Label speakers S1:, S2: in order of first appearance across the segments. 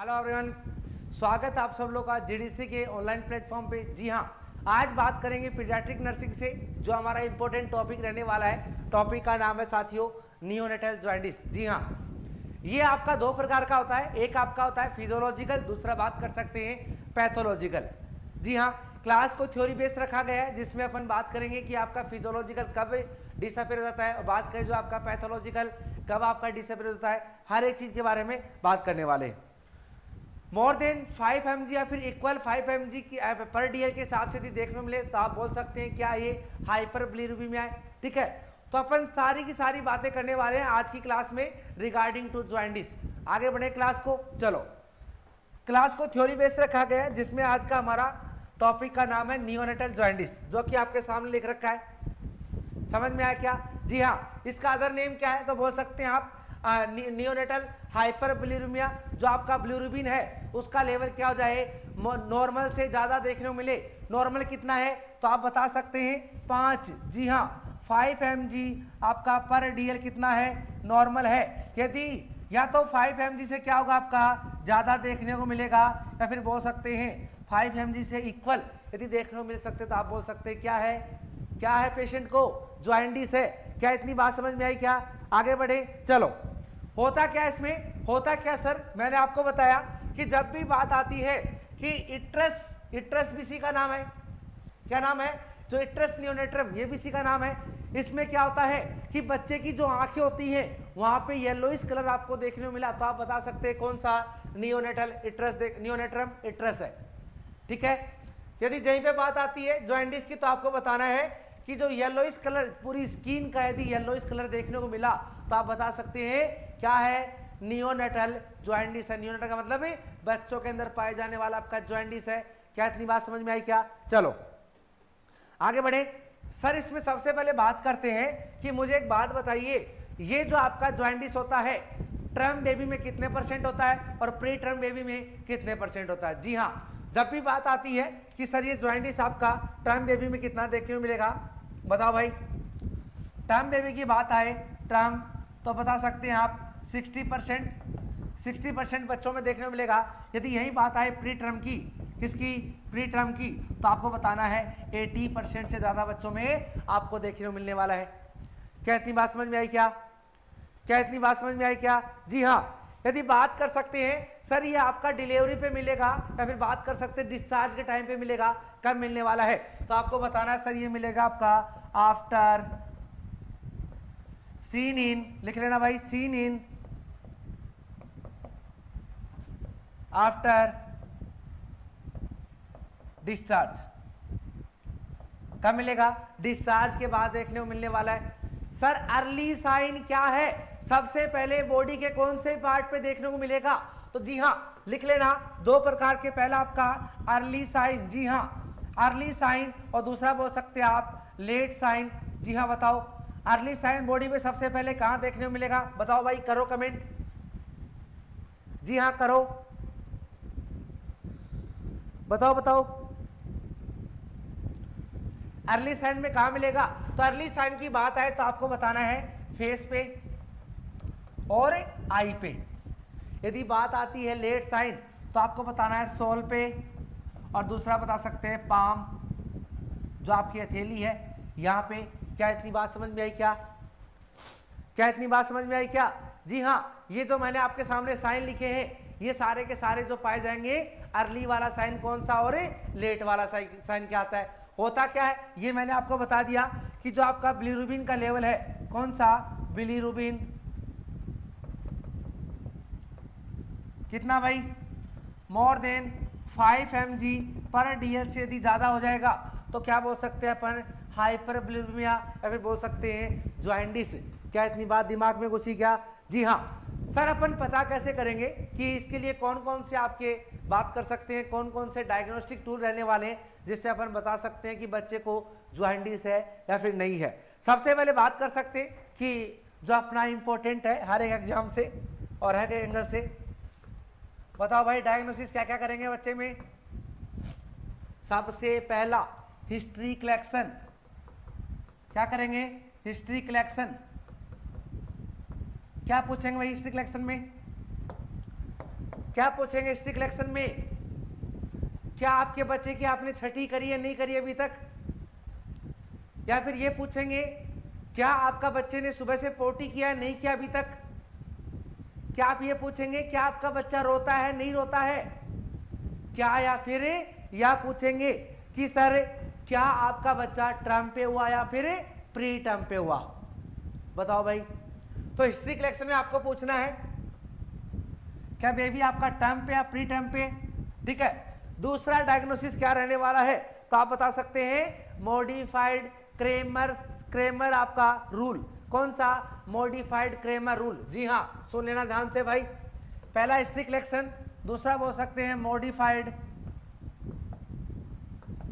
S1: Hello everyone, स्वागत है आप सब लोग का जीडीसी के ऑनलाइन प्लेटफॉर्म पे। जी हाँ, आज बात करेंगे पीडियाट्रिक नर्सिंग से, जो हमारा इंपॉर्टेंट टॉपिक रहने वाला है। टॉपिक का नाम है साथियों नियोनेटल जॉन्डिस। जी हाँ, ये आपका दो प्रकार का होता है, एक आपका होता है फिजियोलॉजिकल, दूसरा बात कर सकते हैं पैथोलॉजिकल। जी हाँ, क्लास को थ्योरी बेस्ड रखा गया है, जिसमें अपन बात करेंगे कि आपका फिजियोलॉजिकल कब डिसअपियर हो जाता है और बात करें जो आपका पैथोलॉजिकल कब आपका डिसअपियर होता है। हर एक चीज के बारे में बात करने वाले हैं। मोर देन 5 mg या फिर इक्वल 5 mg की पर डीएल के हिसाब से यदि देखने को मिले तो आप बोल सकते हैं क्या ये हाइपरबिलिरुबिमिया है। ठीक है, तो अपन सारी की सारी बातें करने वाले हैं आज की क्लास में रिगार्डिंग टू जॉन्डिस। आगे बढ़े क्लास को। चलो, क्लास को थ्योरी बेस्ड रखा गया है, जिसमें आज का हमारा टॉपिक का नाम है नियोनेटल जॉन्डिस, जो कि आपके सामने लिख रखा है। समझ में आया क्या? जी हाँ, इसका अदर नेम क्या है तो बोल सकते हैं आप नियोनेटल हाइपरबिलिरुबिमिया। जो आपका बिलिरुबिन है उसका लेवल क्या हो जाए, नॉर्मल से ज्यादा देखने को मिले। नॉर्मल कितना है तो आप बता सकते हैं 5। जी हाँ, 5 mg आपका पर डीएल कितना है, नॉर्मल है। यदि या तो 5 mg से क्या होगा आपका ज्यादा देखने को मिलेगा, या फिर बोल सकते हैं 5 mg से इक्वल यदि देखने को मिल सकते तो आप बोल सकते हैं क्या है पेशेंट को जॉन्डिस है। क्या इतनी बात समझ में आई क्या? आगे बढ़े। चलो, होता क्या इसमें, होता क्या सर, मैंने आपको बताया कि जब भी बात आती है कि इट्रस भी सी का नाम है। क्या नाम है? जो इट्रस नियोनेट्रम, ये भी सी का नाम है। इसमें क्या होता है कि बच्चे की जो आंखें होती हैं वहां पे येलोइश कलर आपको देखने को मिला, तो आप बता सकते हैं कौन सा नियोनेटल इट्रस नियोनेट्रम इट्रस है। ठीक है, यदि यहीं पे बात आती है जॉन्डिस की, तो आपको बताना है कि जो येलोइश कलर पूरी स्किन का यदि येलोइश कलर देखने को मिला तो आप बता सकते हैं क्या है, नियोनेटल जॉन्डिस है। नियोनेटल का मतलब है बच्चों के अंदर पाए जाने वाला आपका जॉन्डिस है। क्या इतनी बात समझ में आई क्या? चलो आगे बढ़े। सर इसमें सबसे पहले बात करते हैं कि मुझे एक बात बताइए, ये जो आपका जॉन्डिस होता है टर्म बेबी में कितने % होता है और प्री टर्म बेबी में कितने % होता है? जी हाँ, जब भी बात आती है कि सर ये जॉन्डिस आपका टर्म बेबी में कितना देखने को मिलेगा, बताओ भाई। टर्म बेबी की बात आए, टर्म, तो बता सकते हैं आप 60% बच्चों में देखने को मिलेगा। यदि यही बात आए प्री टर्म की, किसकी? प्री टर्म की, तो आपको बताना है 80% से ज्यादा बच्चों में आपको देखने को मिलने वाला है। क्या इतनी बात समझ में आई क्या? क्या इतनी बात समझ में आई क्या? जी हाँ, यदि बात कर सकते हैं सर ये आपका डिलीवरी पे मिलेगा या फिर बात कर सकते हैं डिस्चार्ज के टाइम पे मिलेगा, कब मिलने वाला है, तो आपको बताना है सर ये मिलेगा आपका आफ्टर सीन इन, लिख लेना भाई, सीन इन आफ्टर डिस्चार्ज। कब मिलेगा? डिस्चार्ज के बाद देखने को मिलने वाला है। सर अर्ली साइन क्या है, सबसे पहले बॉडी के कौन से पार्ट पे देखने को मिलेगा? तो जी हाँ, लिख लेना दो प्रकार के, पहला आपका अर्ली साइन, जी हाँ अर्ली साइन, और दूसरा बोल सकते हैं आप लेट साइन। जी हाँ, बताओ अर्ली साइन बॉडी में सबसे पहले कहां देखने को मिलेगा? बताओ भाई, करो कमेंट। जी हाँ करो, बताओ अर्ली साइन में कहां मिलेगा? तो अर्ली साइन की बात आए तो आपको बताना है फेस पे और आई पे। यदि बात आती है लेट साइन तो आपको बताना है सोल पे, और दूसरा बता सकते हैं पाम, जो आपकी हथेली है यहां पे। क्या इतनी बात समझ में आई क्या? क्या इतनी बात समझ में आई क्या? जी हाँ, ये जो मैंने आपके सामने साइन लिखे हैं ये सारे के सारे जो पाए जाएंगे, अर्ली वाला साइन कौन सा और लेट वाला साइन क्या आता है। होता क्या है ये मैंने आपको बता दिया कि जो आपका बिलिरुबिन का लेवल है, कौन सा बिलिरुबिन, कितना भाई, मोर देन 5 mg पर डीएल से यदि ज्यादा हो जाएगा तो क्या बोल सकते हैं अपन, हाइपरबिलिरुबिमिया, या फिर बोल सकते हैं जॉन्डिस। क्या इतनी बात दिमाग में घुसी क्या? जी हाँ सर, अपन पता कैसे करेंगे कि इसके लिए कौन कौन से आपके बात कर सकते हैं, कौन कौन से डायग्नोस्टिक टूल रहने वाले हैं जिससे अपन बता सकते हैं कि बच्चे को जॉन्डिस है या फिर नहीं है। सबसे पहले बात कर सकते हैं कि जो अपना इंपॉर्टेंट है हर एक एग्जाम से और हर एक एंगल से, बताओ भाई डायग्नोसिस क्या क्या करेंगे बच्चे में? सबसे पहला हिस्ट्री कलेक्शन। क्या करेंगे? History collection. क्या पूछेंगे भाई हिस्ट्री कलेक्शन में? क्या पूछेंगे हिस्ट्री कलेक्शन में? क्या आपके बच्चे की आपने छठी करी है नहीं करी अभी तक? या फिर ये पूछेंगे क्या आपका बच्चे ने सुबह से पोटी किया है नहीं किया अभी तक? क्या आप ये पूछेंगे क्या आपका बच्चा रोता है नहीं रोता है क्या? या फिर या पूछेंगे कि सर क्या आपका बच्चा टर्म पे हुआ या फिर प्री टर्म पे हुआ? बताओ भाई। तो हिस्ट्री कलेक्शन में आपको पूछना है क्या बेबी आपका टर्म पे या प्री टर्म पे? ठीक है। दूसरा डायग्नोसिस क्या रहने वाला है? तो आप बता सकते हैं मॉडिफाइड क्रेमर आपका रूल। कौन सा? Modified Cramer rule. जी हाँ, सुन लेना ध्यान से भाई। पहला हिस्ट्री कलेक्शन, दूसरा बोल सकते हैं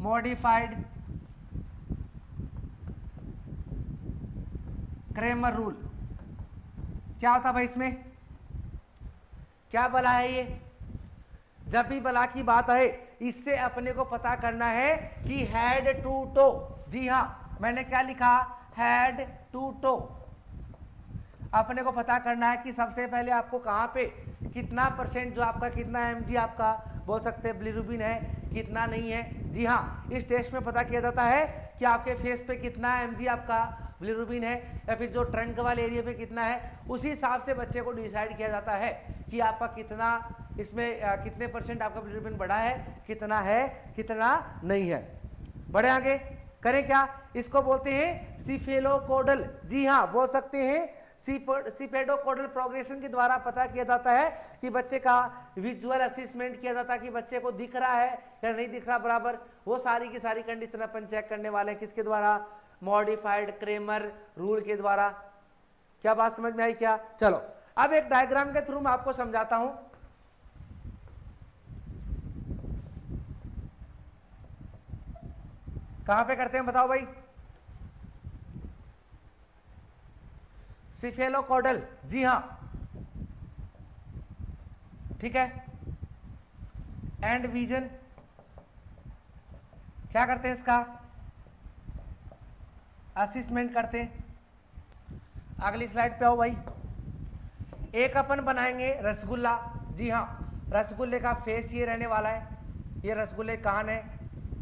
S1: मॉडिफाइड क्रेमर रूल। क्या होता भाई इसमें? क्या बला है ये? जब भी बला की बात आए इससे अपने को पता करना है कि हेड टू टो। जी हाँ, मैंने क्या लिखा? Head to toe. अपने को पता करना है कि सबसे पहले आपको कहाँ पे कितना परसेंट जो आपका कितना एमजी आपका बोल सकते हैं बिलिरुबिन है, कितना नहीं है। जी हाँ, इस टेस्ट में पता किया जाता है कि आपके फेस पे कितना एमजी आपका बिलिरुबिन है या फिर जो ट्रंक वाले एरिया पे कितना है। उसी हिसाब से बच्चे को डिसाइड किया जाता है कि आपका कितना इसमें कितने परसेंट आपका बिलिरुबिन बढ़ा है, कितना है, कितना नहीं है। बढ़े आगे, करें क्या? इसको बोलते हैं सिफेलोकोडल। जी हाँ, बोल सकते हैं सिपेडोकोडल प्रोग्रेशन के द्वारा पता किया जाता है कि बच्चे का विजुअल असेसमेंट किया जाता है कि बच्चे को दिख रहा है या नहीं दिख रहा बराबर। वो सारी की सारी कंडीशन अपन चेक करने वाले हैं किसके द्वारा? मॉडिफाइड क्रेमर रूल के द्वारा। क्या बात समझ में आई क्या? चलो अब एक डायग्राम के थ्रू मैं आपको समझाता हूं। कहां पे करते हैं बताओ भाई? सिफेलोकोडल। जी हां, ठीक है। एंड विजन क्या करते हैं? इसका असेसमेंट करते हैं। अगली स्लाइड पे आओ भाई। एक अपन बनाएंगे रसगुल्ला। जी हाँ, रसगुल्ले का फेस ये रहने वाला है। ये रसगुल्ले कान है।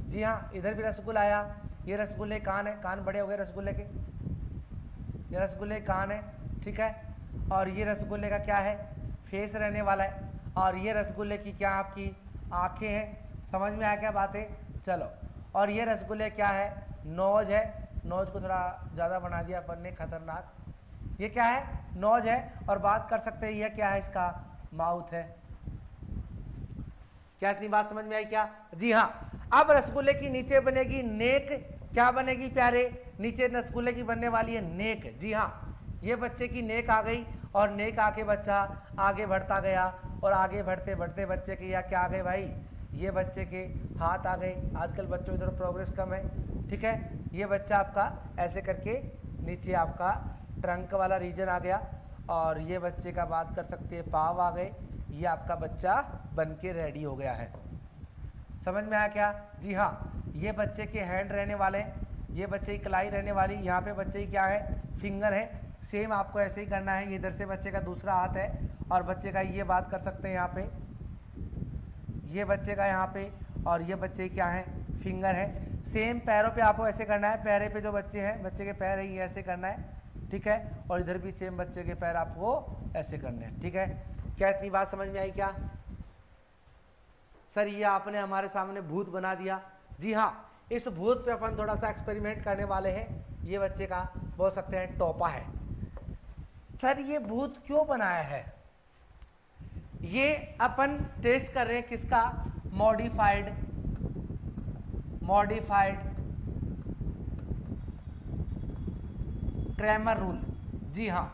S1: जी हाँ, इधर भी रसगुल्ला आया। ये रसगुल्ले कान है, कान बड़े हो गए रसगुल्ले के। ये रसगुल्ले कान है, ठीक है। और ये रसगुल्ले का क्या है? फेस रहने वाला है। और ये रसगुल्ले की क्या आपकी आंखें हैं। समझ में आया क्या बात है? चलो, और ये रसगुल्ले क्या है? नोज है। नोज को थोड़ा ज़्यादा बना दिया अपन ने, खतरनाक। ये क्या है? नोज है। और बात कर सकते हैं ये क्या है? इसका माउथ है। क्या इतनी बात समझ में आई क्या? जी हाँ। अब रसगुल्ले की नीचे बनेगी नेक। क्या बनेगी प्यारे? नीचे रसगुल्ले की बनने वाली है नेक। जी हाँ, ये बच्चे की नेक आ गई और नेक आके बच्चा आगे बढ़ता गया और आगे बढ़ते बढ़ते बच्चे के या क्या आ गए भाई? ये बच्चे के हाथ आ गए। आजकल बच्चों इधर प्रोग्रेस कम है, ठीक है। ये बच्चा आपका ऐसे करके नीचे आपका ट्रंक वाला रीजन आ गया और ये बच्चे का बात कर सकते हैं पाव आ गए। ये आपका बच्चा बन के रेडी हो गया है। समझ में आया क्या? जी हाँ, ये बच्चे के हैंड रहने वाले, ये बच्चे की कलाई रहने वाली, यहाँ पे बच्चे की क्या है? फिंगर है। सेम आपको ऐसे ही करना है। ये इधर से बच्चे का दूसरा हाथ है और बच्चे का ये बात कर सकते हैं यहाँ पे, ये बच्चे का यहाँ पे, और ये बच्चे क्या है? फिंगर है। सेम पैरों पे आपको ऐसे करना है। पैरे पे जो बच्चे हैं, बच्चे के पैर है, ये ऐसे करना है, ठीक है। और इधर भी सेम बच्चे के पैर आपको ऐसे करने हैं, ठीक है। क्या इतनी बात समझ में आई क्या? सर ये आपने हमारे सामने भूत बना दिया। जी हाँ, इस भूत पे अपन थोड़ा सा एक्सपेरिमेंट करने वाले हैं। ये बच्चे का बोल सकते हैं टोपा है। सर ये भूत क्यों बनाया है? ये अपन टेस्ट कर रहे हैं किसका? Modified Cramer rule. जी हाँ,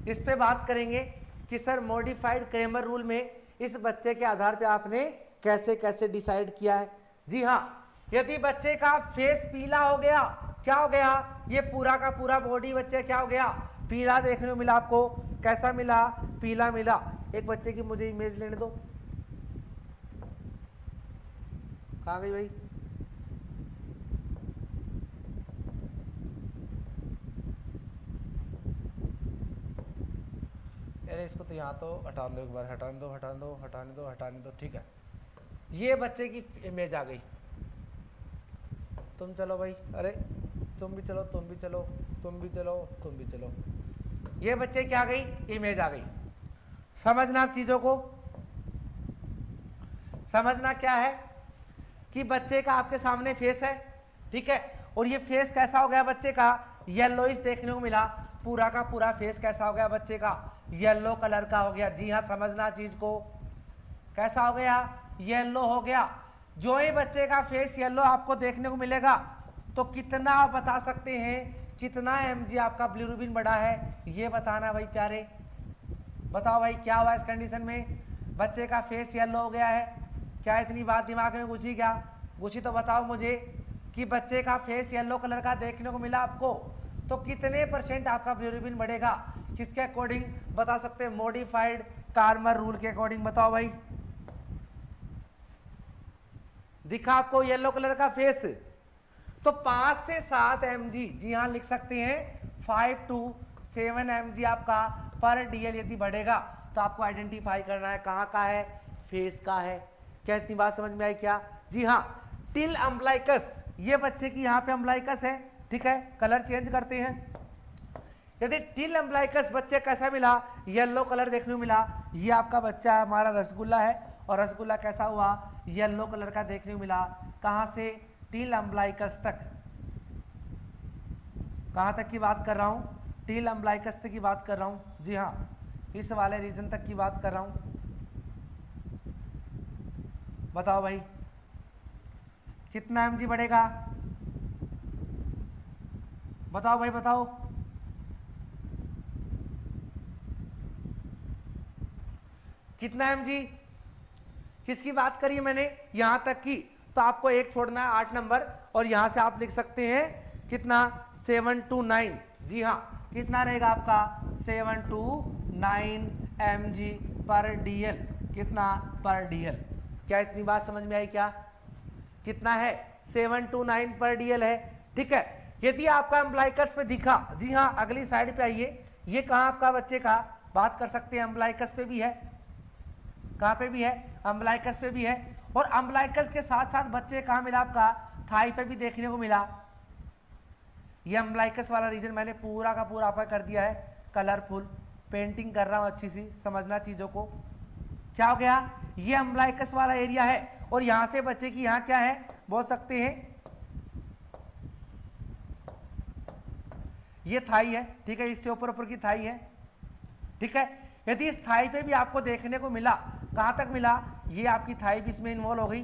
S1: इस पे बात करेंगे कि सर मॉडिफाइड क्रेमर रूल में इस बच्चे के आधार पे आपने कैसे कैसे डिसाइड किया है। जी हाँ, यदि बच्चे का फेस पीला हो गया, क्या हो गया? ये पूरा का पूरा बॉडी बच्चे क्या हो गया? पीला देखने को मिला आपको। कैसा मिला? पीला मिला। एक बच्चे की मुझे इमेज लेने दो। कहाँ गई भाई? पहले इसको तो यहाँ तो हटाने दो, एक बार हटाने दो हटाने दो हटाने दो हटाने दो, ठीक है। ये बच्चे की इमेज आ गई। तुम चलो भाई, अरे तुम भी चलो, तुम भी चलो, तुम भी चलो, तुम भी चलो। ये बच्चे क्या आ गई, इमेज आ गई। समझना आप चीजों को, समझना क्या है कि बच्चे का आपके सामने फेस है, ठीक है, और ये फेस कैसा हो गया बच्चे का, येलोइश देखने को मिला। पूरा का पूरा फेस कैसा हो गया बच्चे का, येलो कलर का हो गया। जी हाँ, समझना चीज को, कैसा हो गया, येलो हो गया। जो ही बच्चे का फेस येलो आपको देखने को मिलेगा तो कितना आप बता सकते हैं, कितना mg आपका बिलिरुबिन बढ़ा है, ये बताना भाई प्यारे। बताओ भाई क्या हुआ इस कंडीशन में, बच्चे का फेस येलो हो गया है। क्या इतनी बात दिमाग में घुसी क्या, घुसी तो बताओ मुझे कि बच्चे का फेस येलो कलर का देखने को मिला आपको, तो कितने % आपका बिलिरुबिन बढ़ेगा, किसके अकॉर्डिंग बता सकते हैं, मॉडिफाइड कार्मर रूल के अकॉर्डिंग। बताओ भाई, दिखा आपको येलो कलर का फेस, तो 5 से 7 mg, जी हाँ लिख सकते हैं 5 to 7 mg आपका पर DL यदि बढ़ेगा तो आपको आइडेंटिफाई करना है कहाँ का है, फेस का है। क्या इतनी बात समझ में आई क्या? जी हाँ, टिल अम्बलाइकस, ये बच्चे की यहाँ पे अम्बलाइकस है, ठीक है, कलर चेंज करते हैं। यदि टिल अम्बलाइकस बच्चे कैसा मिला, येलो कलर देखने को मिला, ये आपका बच्चा है हमारा रसगुल्ला है, और रसगुल्ला कैसा हुआ, येलो कलर का देखने को मिला। कहाँ से, टिल अम्बलाइकस तक। कहाँ तक की बात कर रहा हूँ, टिल अम्बलाइकस तक की बात कर रहा हूँ। जी हाँ, इस वाले रीजन तक की बात कर रहा हूँ। बताओ भाई कितना mg बढ़ेगा, बताओ भाई बताओ। कितना mg, किसकी बात करी मैंने, यहां तक की, तो आपको एक छोड़ना है 8 नंबर, और यहां से आप लिख सकते हैं कितना, 7 to 9। जी हाँ, कितना रहेगा आपका, 7 to 9 mg पर DL, कितना पर DL। क्या इतनी बात समझ में आई क्या, कितना है, 7 to 9 पर DL है, ठीक है। यदि आपका अम्बलाइकस पे दिखा, जी हाँ अगली साइड पे आइए, ये कहाँ आपका बच्चे का, बात कर सकते हैं अम्बलाइकस पे भी है, कहाँ पे भी है, अम्बलाइकस पे भी है, और अम्बलाइकस के साथ साथ बच्चे कहाँ मिला आपका, थाई पे भी देखने को मिला। ये अम्बलाइकस वाला रीजन मैंने पूरा का पूरा आपका कर दिया है कलरफुल, पेंटिंग कर रहा हूँ अच्छी सी, समझना चीजों को। क्या हो गया, ये अम्बलाइकस वाला एरिया है, और यहां से बच्चे की यहां क्या है, बोल सकते हैं ये थाई है, ठीक है, इससे ऊपर ऊपर की थाई है, ठीक है। यदि इस थाई पे भी आपको देखने को मिला, कहां तक मिला, ये आपकी थाई भी इसमें इन्वॉल्व हो गई।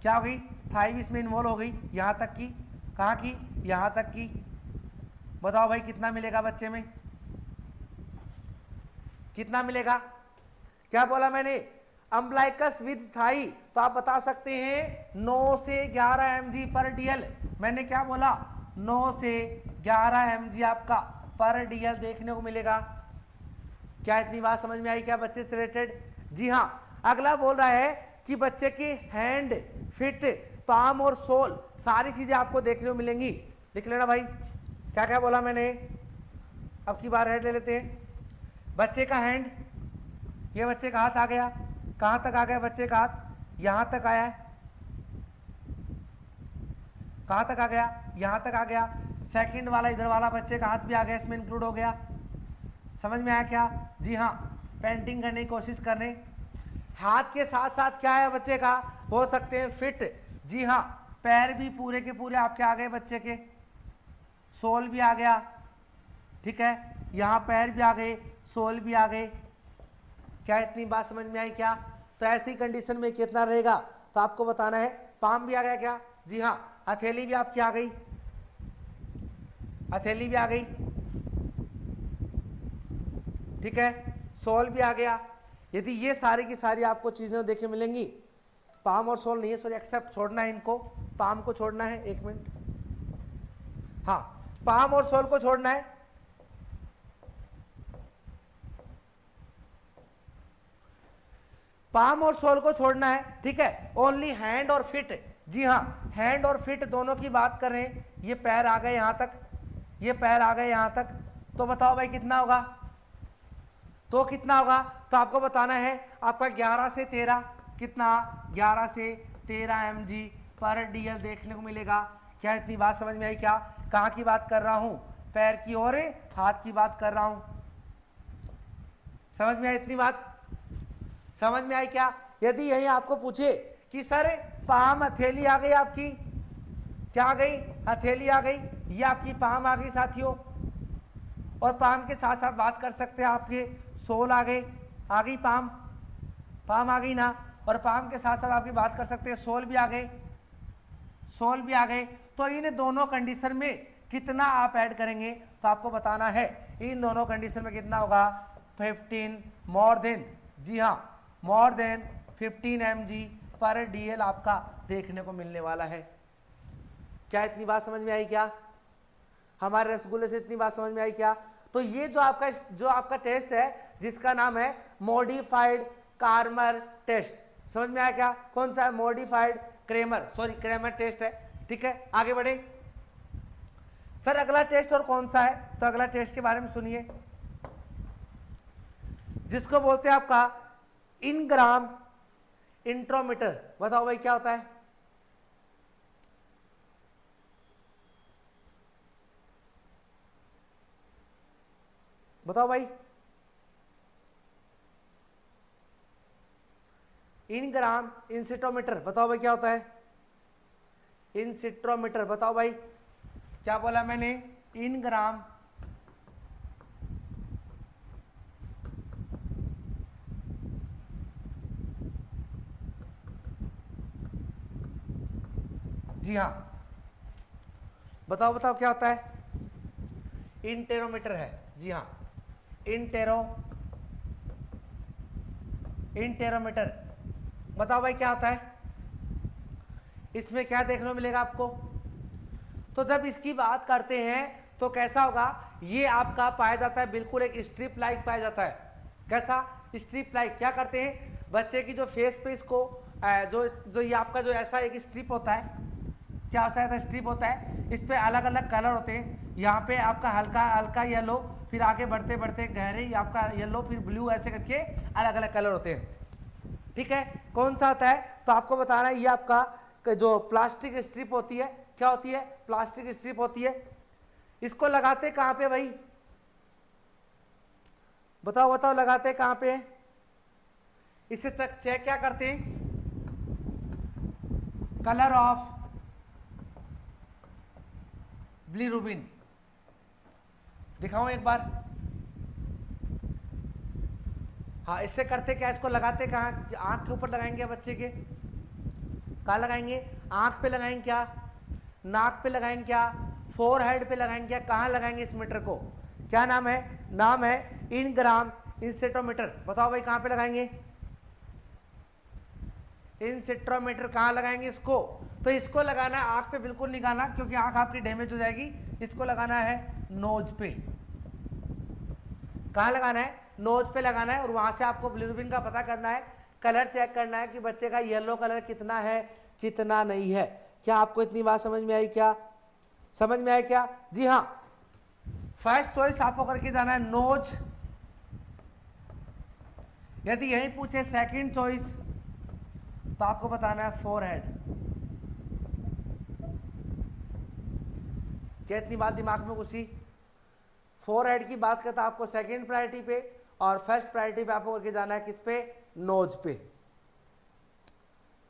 S1: क्या हो गई, थाई भी इसमें इन्वॉल्व हो गई, यहां तक की, कहां की, यहां तक की। बताओ भाई कितना मिलेगा बच्चे में, कितना मिलेगा, क्या बोला मैंने, अम्बलाइकस विद थाई, तो आप बता सकते हैं 9 से 11 mg पर DL। मैंने क्या बोला, 9 से 11 mg आपका पर DL देखने को मिलेगा। क्या इतनी बात समझ में आई क्या बच्चे से रिलेटेड? जी हाँ, अगला बोल रहा है कि बच्चे की हैंड, फिट, पाम और सोल, सारी चीजें आपको देखने को मिलेंगी। लिख लेना भाई, क्या क्या बोला मैंने। अब की बार हेड ले लेते हैं। बच्चे का हैंड, ये बच्चे का हाथ आ गया, कहां तक आ गया बच्चे का हाथ, यहां तक आया है, कहां तक आ गया, यहां तक आ गया। सेकंड वाला इधर वाला बच्चे का हाथ भी आ गया, इसमें इंक्लूड हो गया। समझ में आया क्या? जी हाँ, पेंटिंग करने की कोशिश करने। हाथ के साथ साथ क्या है बच्चे का, हो सकते हैं फिट। जी हाँ, पैर भी पूरे के पूरे आपके आ गए बच्चे के, सोल भी आ गया, ठीक है, यहाँ पैर भी आ गए, सोल भी आ गए। क्या इतनी बात समझ में आई क्या? तो ऐसी कंडीशन में कितना रहेगा तो आपको बताना है। पाम भी आ गया क्या? जी हाँ, हथेली भी आपकी आ गई, हथेली भी आ गई, ठीक है, सोल भी आ गया। यदि ये सारी की सारी आपको चीजें देखने मिलेंगी, पाम और सोल नहीं है, सॉरी एक्सेप्ट छोड़ना है इनको, पाम को छोड़ना है, एक मिनट, हाँ पाम और सोल को छोड़ना है। पाम और सोल को छोड़ना है, ठीक है, ओनली हैंड और फिट। जी हाँ, हैंड और फिट दोनों की बात कर रहे हैं। ये पैर आ गए यहां तक, ये पैर आ गए यहां तक, तो बताओ भाई कितना होगा, तो कितना होगा, तो आपको बताना है आपका 11 से 13 कितना, 11 से 13 mg पर dl देखने को मिलेगा। क्या इतनी बात समझ में आई? क्या कहाँ की बात कर रहा हूँ? पैर की और हाथ की बात कर रहा हूँ। समझ में आई इतनी बात? समझ में आई क्या? यदि यही आपको पूछे कि सर पाम हथेली आ गई आपकी, क्या आ गई? हथेली आ गई, ये आपकी पाम आ गई साथियों, और पाम के साथ साथ बात कर सकते हैं आपके सोल आ गए, आ गई पाम, पाम आ गई ना, और पाम के साथ साथ आपकी बात कर सकते हैं सोल भी आ गए, सोल भी आ गए। तो इन दोनों कंडीशन में कितना आप ऐड करेंगे, तो आपको बताना है इन दोनों कंडीशन में कितना होगा, 15 मोर देन, जी हाँ मोर देन 15 mg पर dl आपका देखने को मिलने वाला है। क्या इतनी बात समझ में आई? क्या हमारे रसगुल्ले से इतनी बात समझ में आई? क्या तो ये जो आपका टेस्ट है जिसका नाम है मॉडिफाइड कार्मर टेस्ट, समझ में आया क्या? कौन सा है? मॉडिफाइड क्रेमर टेस्ट है। ठीक है, आगे बढ़े। सर अगला टेस्ट और कौन सा है? तो अगला टेस्ट के बारे में सुनिए, जिसको बोलते हैं आपका इनग्राम इंट्रोमीटर। बताओ भाई क्या होता है? बताओ भाई। इनग्राम इंसिटोमीटर, बताओ भाई क्या होता है? इंसिट्रोमीटर, बताओ भाई क्या बोला मैंने? इनग्राम जी हाँ, बताओ बताओ क्या होता है? इंटेरोमीटर है, जी हाँ इंटेरोमीटर। बताओ भाई क्या होता है? इसमें क्या देखने को मिलेगा आपको? तो जब इसकी बात करते हैं तो कैसा होगा, ये आपका पाया जाता है बिल्कुल एक स्ट्रिप लाइक पाया जाता है। कैसा? Strip like. क्या करते हैं बच्चे की जो फेस पे इसको जो ये आपका जो ऐसा एक स्ट्रिप होता है, क्या होता है? स्ट्रिप होता है, इस पे अलग अलग कलर होते हैं। यहाँ पे आपका हल्का हल्का येलो, फिर आगे बढ़ते बढ़ते गहरे आपका येलो, फिर ब्लू, ऐसे करके अलग अलग कलर होते हैं। ठीक है, कौन सा आता है? तो आपको बताना है ये आपका जो प्लास्टिक स्ट्रिप होती है, क्या होती है? प्लास्टिक स्ट्रिप होती है। इसको लगाते कहाँ पे भाई? बताओ बताओ लगाते कहाँ पे? इसे चेक क्या करते हैं? Colour of bilirubin. दिखाऊं एक बार? हाँ, इससे करते क्या? इसको लगाते कहाँ? आंख के ऊपर लगाएंगे बच्चे के? कहाँ लगाएंगे? आंख पे लगाएंगे क्या? नाक पे लगाएंगे क्या? फोरहेड पे लगाएंगे क्या? कहाँ लगाएंगे इस मीटर को? क्या नाम है? नाम है इनग्राम इंसेटोमीटर। बताओ भाई कहाँ पे लगाएंगे? इंसेट्रोमीटर कहाँ लगाएंगे इसको? तो इसको लगाना है आंख पे, बिल्कुल नहीं लगाना क्योंकि आंख आपकी डैमेज हो जाएगी। इसको लगाना है नोज पे। कहाँ लगाना है? नोज पे लगाना है, और वहां से आपको बिलीरुबिन का पता करना है, कलर चेक करना है कि बच्चे का येलो कलर कितना है कितना नहीं है। क्या आपको इतनी बात समझ में आई? क्या समझ में आया? क्या जी हाँ, फर्स्ट चॉइस आपको करके जाना है नोज। यदि यही पूछे सेकंड चॉइस तो आपको बताना है फोरहेड। क्या इतनी बात दिमाग में घुसी? फोरहेड की बात करता आपको सेकंड प्रायोरिटी पे, और फर्स्ट प्रायोरिटी पे आपको करके जाना है किस पे? नोज पे।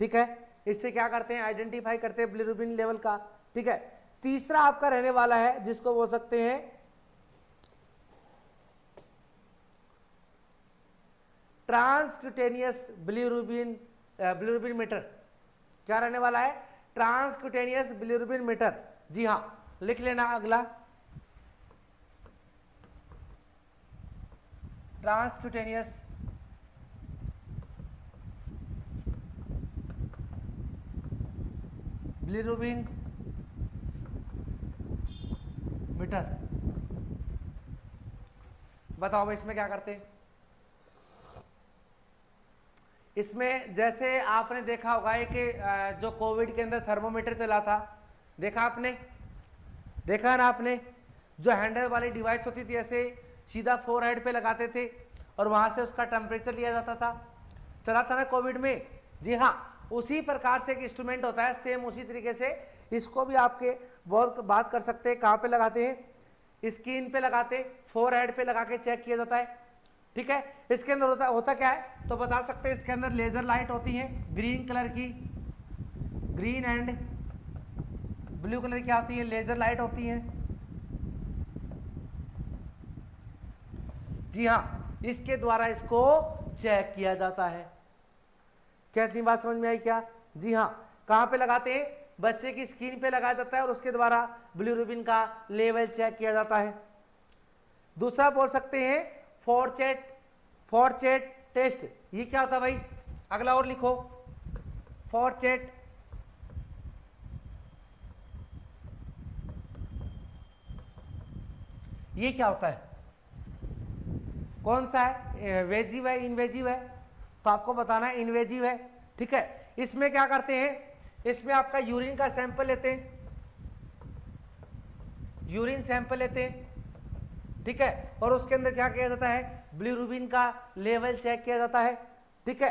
S1: ठीक है, इससे क्या करते हैं? आइडेंटिफाई करते हैं बिलीरुबिन लेवल का। ठीक है, तीसरा आपका रहने वाला है जिसको बोल सकते हैं ट्रांसक्यूटेनियस बिलीरुबिन मीटर। क्या रहने वाला है? Transcutaneous bilirubin metre. जी हाँ, लिख लेना अगला, ट्रांसक्यूटेनियस बिलीरुबिन मीटर। बताओ भाई इसमें क्या करते हैं? इसमें जैसे आपने देखा होगा एक जो कोविड के अंदर थर्मोमीटर चला था, देखा आपने? देखा ना आपने? जो हैंडल वाली डिवाइस होती थी, ऐसे सीधा फोरहेड पे लगाते थे, और वहां से उसका टेम्परेचर लिया जाता था, चला था ना कोविड में। जी हाँ, उसी प्रकार से एक इंस्ट्रूमेंट होता है, सेम उसी तरीके से इसको भी आपके बहुत बात कर सकते हैं। कहाँ पे लगाते हैं? स्किन पे लगाते, फोरहेड पे लगा के चेक किया जाता है। ठीक है, इसके अंदर होता क्या है तो बता सकते हैं। इसके अंदर लेजर लाइट होती है ग्रीन कलर की, ग्रीन एंड ब्लू कलर की आती है, लेजर लाइट होती है। जी हाँ, इसके द्वारा इसको चेक किया जाता है। क्या इतनी बात समझ में आई क्या? जी हाँ, कहां पे लगाते हैं? बच्चे की स्किन पे लगाया जाता है और उसके द्वारा बिलीरुबिन का लेवल चेक किया जाता है। दूसरा बोल सकते हैं फॉरचेट टेस्ट। ये क्या होता है भाई? अगला और लिखो, फॉरचेट। ये क्या होता है? कौन सा है? वेजिव है, इनवेजिव है? तो आपको बताना है इनवेजिव है। ठीक है, इसमें क्या करते हैं? इसमें आपका यूरिन का सैंपल लेते हैं, यूरिन सैंपल लेते हैं। ठीक है, और उसके अंदर क्या किया जाता है? बिलीरुबिन का लेवल चेक किया जाता है। ठीक है,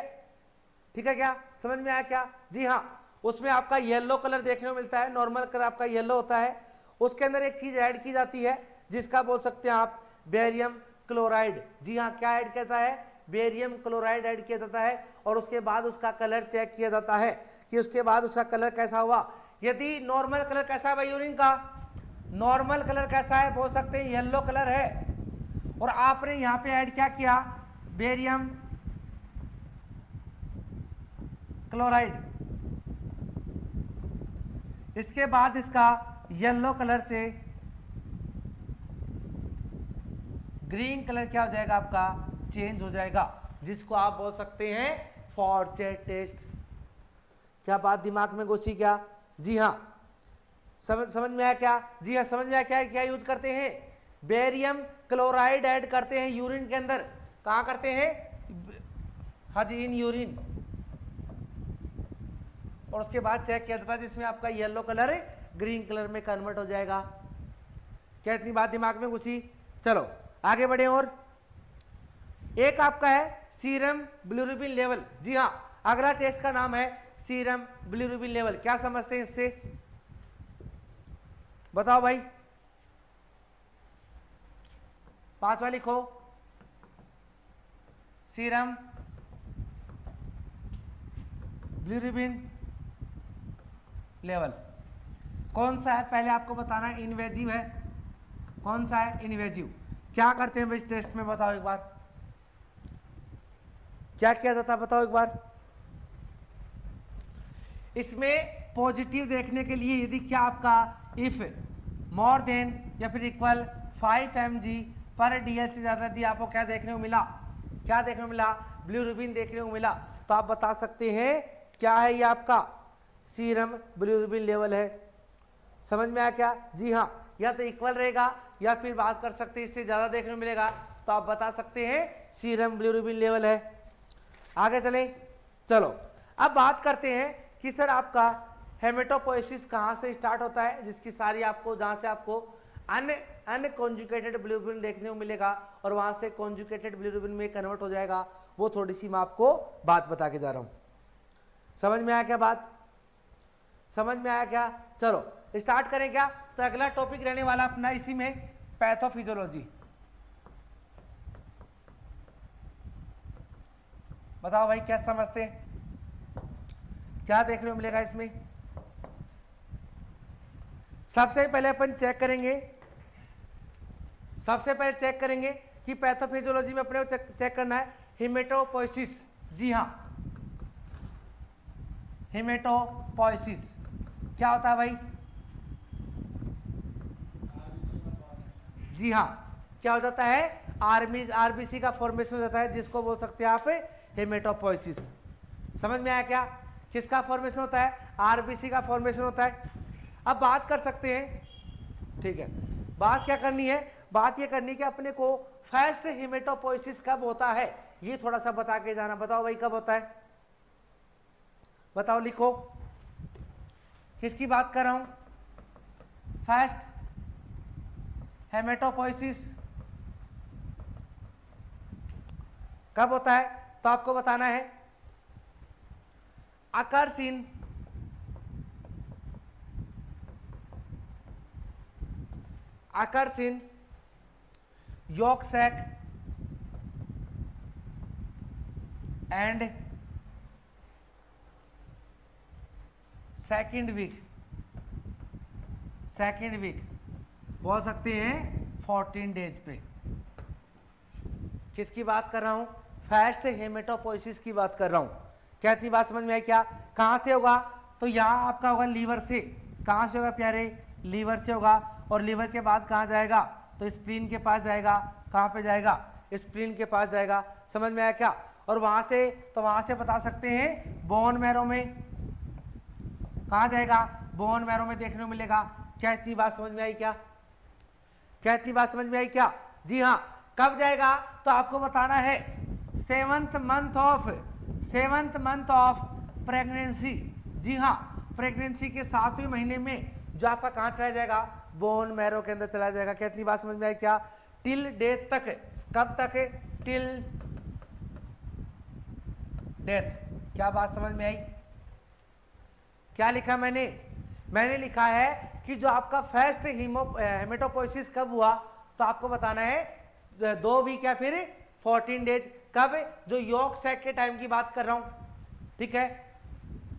S1: ठीक है, क्या समझ में आया क्या? जी हाँ, उसमें आपका येलो कलर देखने को मिलता है, नॉर्मल कलर आपका येलो होता है। उसके अंदर एक चीज ऐड की जाती है जिसका बोल सकते हैं आप बेरियम क्लोराइड। जी हाँ, क्या ऐड किया जाता है? बेरियम क्लोराइड ऐड किया जाता है और उसके बाद उसका कलर चेक किया जाता है कि उसके बाद उसका कलर कैसा हुआ। यदि नॉर्मल कलर कैसा है भाई यूरिन का? नॉर्मल कलर कैसा है बोल सकते हैं? येलो कलर है। और आपने यहां पे ऐड क्या किया? Barium chloride. इसके बाद इसका येलो कलर से ग्रीन कलर क्या हो जाएगा आपका? चेंज हो जाएगा, जिसको आप बोल सकते हैं फॉरचेट टेस्ट। क्या बात दिमाग में घुसी क्या? जी हाँ, समझ में आया क्या? जी हाँ, समझ में आया क्या? क्या यूज करते हैं? बेरियम क्लोराइड ऐड करते हैं यूरिन के अंदर। कहाँ करते हैं? हाँ जी, इन यूरिन। और उसके बाद चेक किया जाता है जिसमें आपका येलो कलर ग्रीन कलर में कन्वर्ट हो जाएगा। क्या इतनी बात दिमाग में घुसी? चलो आगे बढ़े। और एक आपका है सीरम बिलीरुबिन लेवल। जी हाँ, अगला टेस्ट का नाम है सीरम बिलीरुबिन लेवल। क्या समझते हैं इससे? बताओ भाई, पांचवा लिखो, सीरम बिलीरुबिन लेवल। कौन सा है पहले आपको बताना है? इनवेजिव है। कौन सा है? इनवेजिव। क्या करते हैं इस टेस्ट में बताओ एक बार, क्या किया जाता है बताओ एक बार। इसमें पॉजिटिव देखने के लिए यदि क्या आपका इफ मोर देन या फिर इक्वल 5 mg पर DL से ज्यादा यदि आपको क्या देखने को मिला? क्या देखने को मिला? बिलीरुबिन देखने को मिला। तो आप बता सकते हैं क्या है ये आपका सीरम बिलीरुबिन लेवल है। समझ में आया क्या? जी हाँ, या तो इक्वल रहेगा या फिर बात कर सकते हैं इससे ज्यादा देखने को मिलेगा, तो आप बता सकते हैं सीरम बिलीरुबिन लेवल है। आगे चले, चलो अब बात करते हैं कि सर आपका हेमेटोपोइसिस कहाँ से स्टार्ट होता है, जिसकी सारी आपको जहाँ से आपको अनकॉन्जुगेटेड बिलीरुबिन देखने को मिलेगा और वहाँ से कॉन्जुगेटेड बिलीरुबिन में कन्वर्ट हो जाएगा। वो थोड़ी सी मैं आपको बात बता के जा रहा हूँ। समझ में आया क्या बात? समझ में आया क्या? चलो स्टार्ट करें क्या? तो अगला टॉपिक रहने वाला अपना इसी में पैथोफिजियोलॉजी। बताओ भाई क्या समझते हैं? क्या देखने को मिलेगा इसमें? सबसे पहले अपन चेक करेंगे, सबसे पहले चेक करेंगे कि पैथोफिजियोलॉजी में अपने को चेक करना है हेमेटोपोइसिस। जी हाँ, हेमेटोपोइसिस क्या होता है भाई? जी हाँ, क्या हो जाता है? आरबीसी का फॉर्मेशन हो जाता है, जिसको बोल सकते हैं आप हेमेटोपोइसिस। समझ में आया क्या? किसका फॉर्मेशन होता है? आरबीसी का फॉर्मेशन होता है। अब बात कर सकते हैं, ठीक है, बात क्या करनी है? बात ये करनी है कि अपने को फर्स्ट हेमेटोपोइसिस कब होता है, ये थोड़ा सा बता के जाना। बताओ भाई कब होता है? बताओ, लिखो, किसकी बात कर रहा हूं? फर्स्ट हेमेटोपोइसिस कब होता है? तो आपको बताना है occurs in yolk sac and second week बोल सकते हैं 14 डेज पे। किसकी बात कर रहा हूं? फास्ट हेमेटोपोइसिस की बात कर रहा हूं। क्या इतनी बात समझ में आई क्या? कहां से होगा? तो यहां आपका होगा लीवर से। कहां से होगा प्यारे? लीवर से होगा। और लीवर के बाद कहां जाएगा? तो स्प्लीन के पास जाएगा। कहां पे जाएगा? स्प्लीन के पास जाएगा। समझ में आया क्या? और वहां से, तो वहां से बता सकते हैं बोन मैरो में। कहां जाएगा? बोन मैरो में देखने को मिलेगा। क्या इतनी बात समझ में आई क्या? क्या इतनी बात समझ में आई क्या? जी हाँ। कब जाएगा? तो आपको बताना है सेवंथ मंथ ऑफ प्रेगनेंसी। जी हाँ, प्रेगनेंसी के 7वें महीने में जो आपका कहां चला जाएगा? बोन मैरो के अंदर चला जाएगा। क्या इतनी बात समझ में आई क्या? टिल डेथ तक। कब तक? Till death. क्या बात समझ में आई? क्या लिखा मैंने? मैंने लिखा है कि जो आपका फर्स्ट हेमेटोपोइसिस कब हुआ? तो आपको बताना है 2 वीक या फिर 14 डेज। कब? जो यॉर्क सैक के टाइम की बात कर रहा हूं। ठीक है।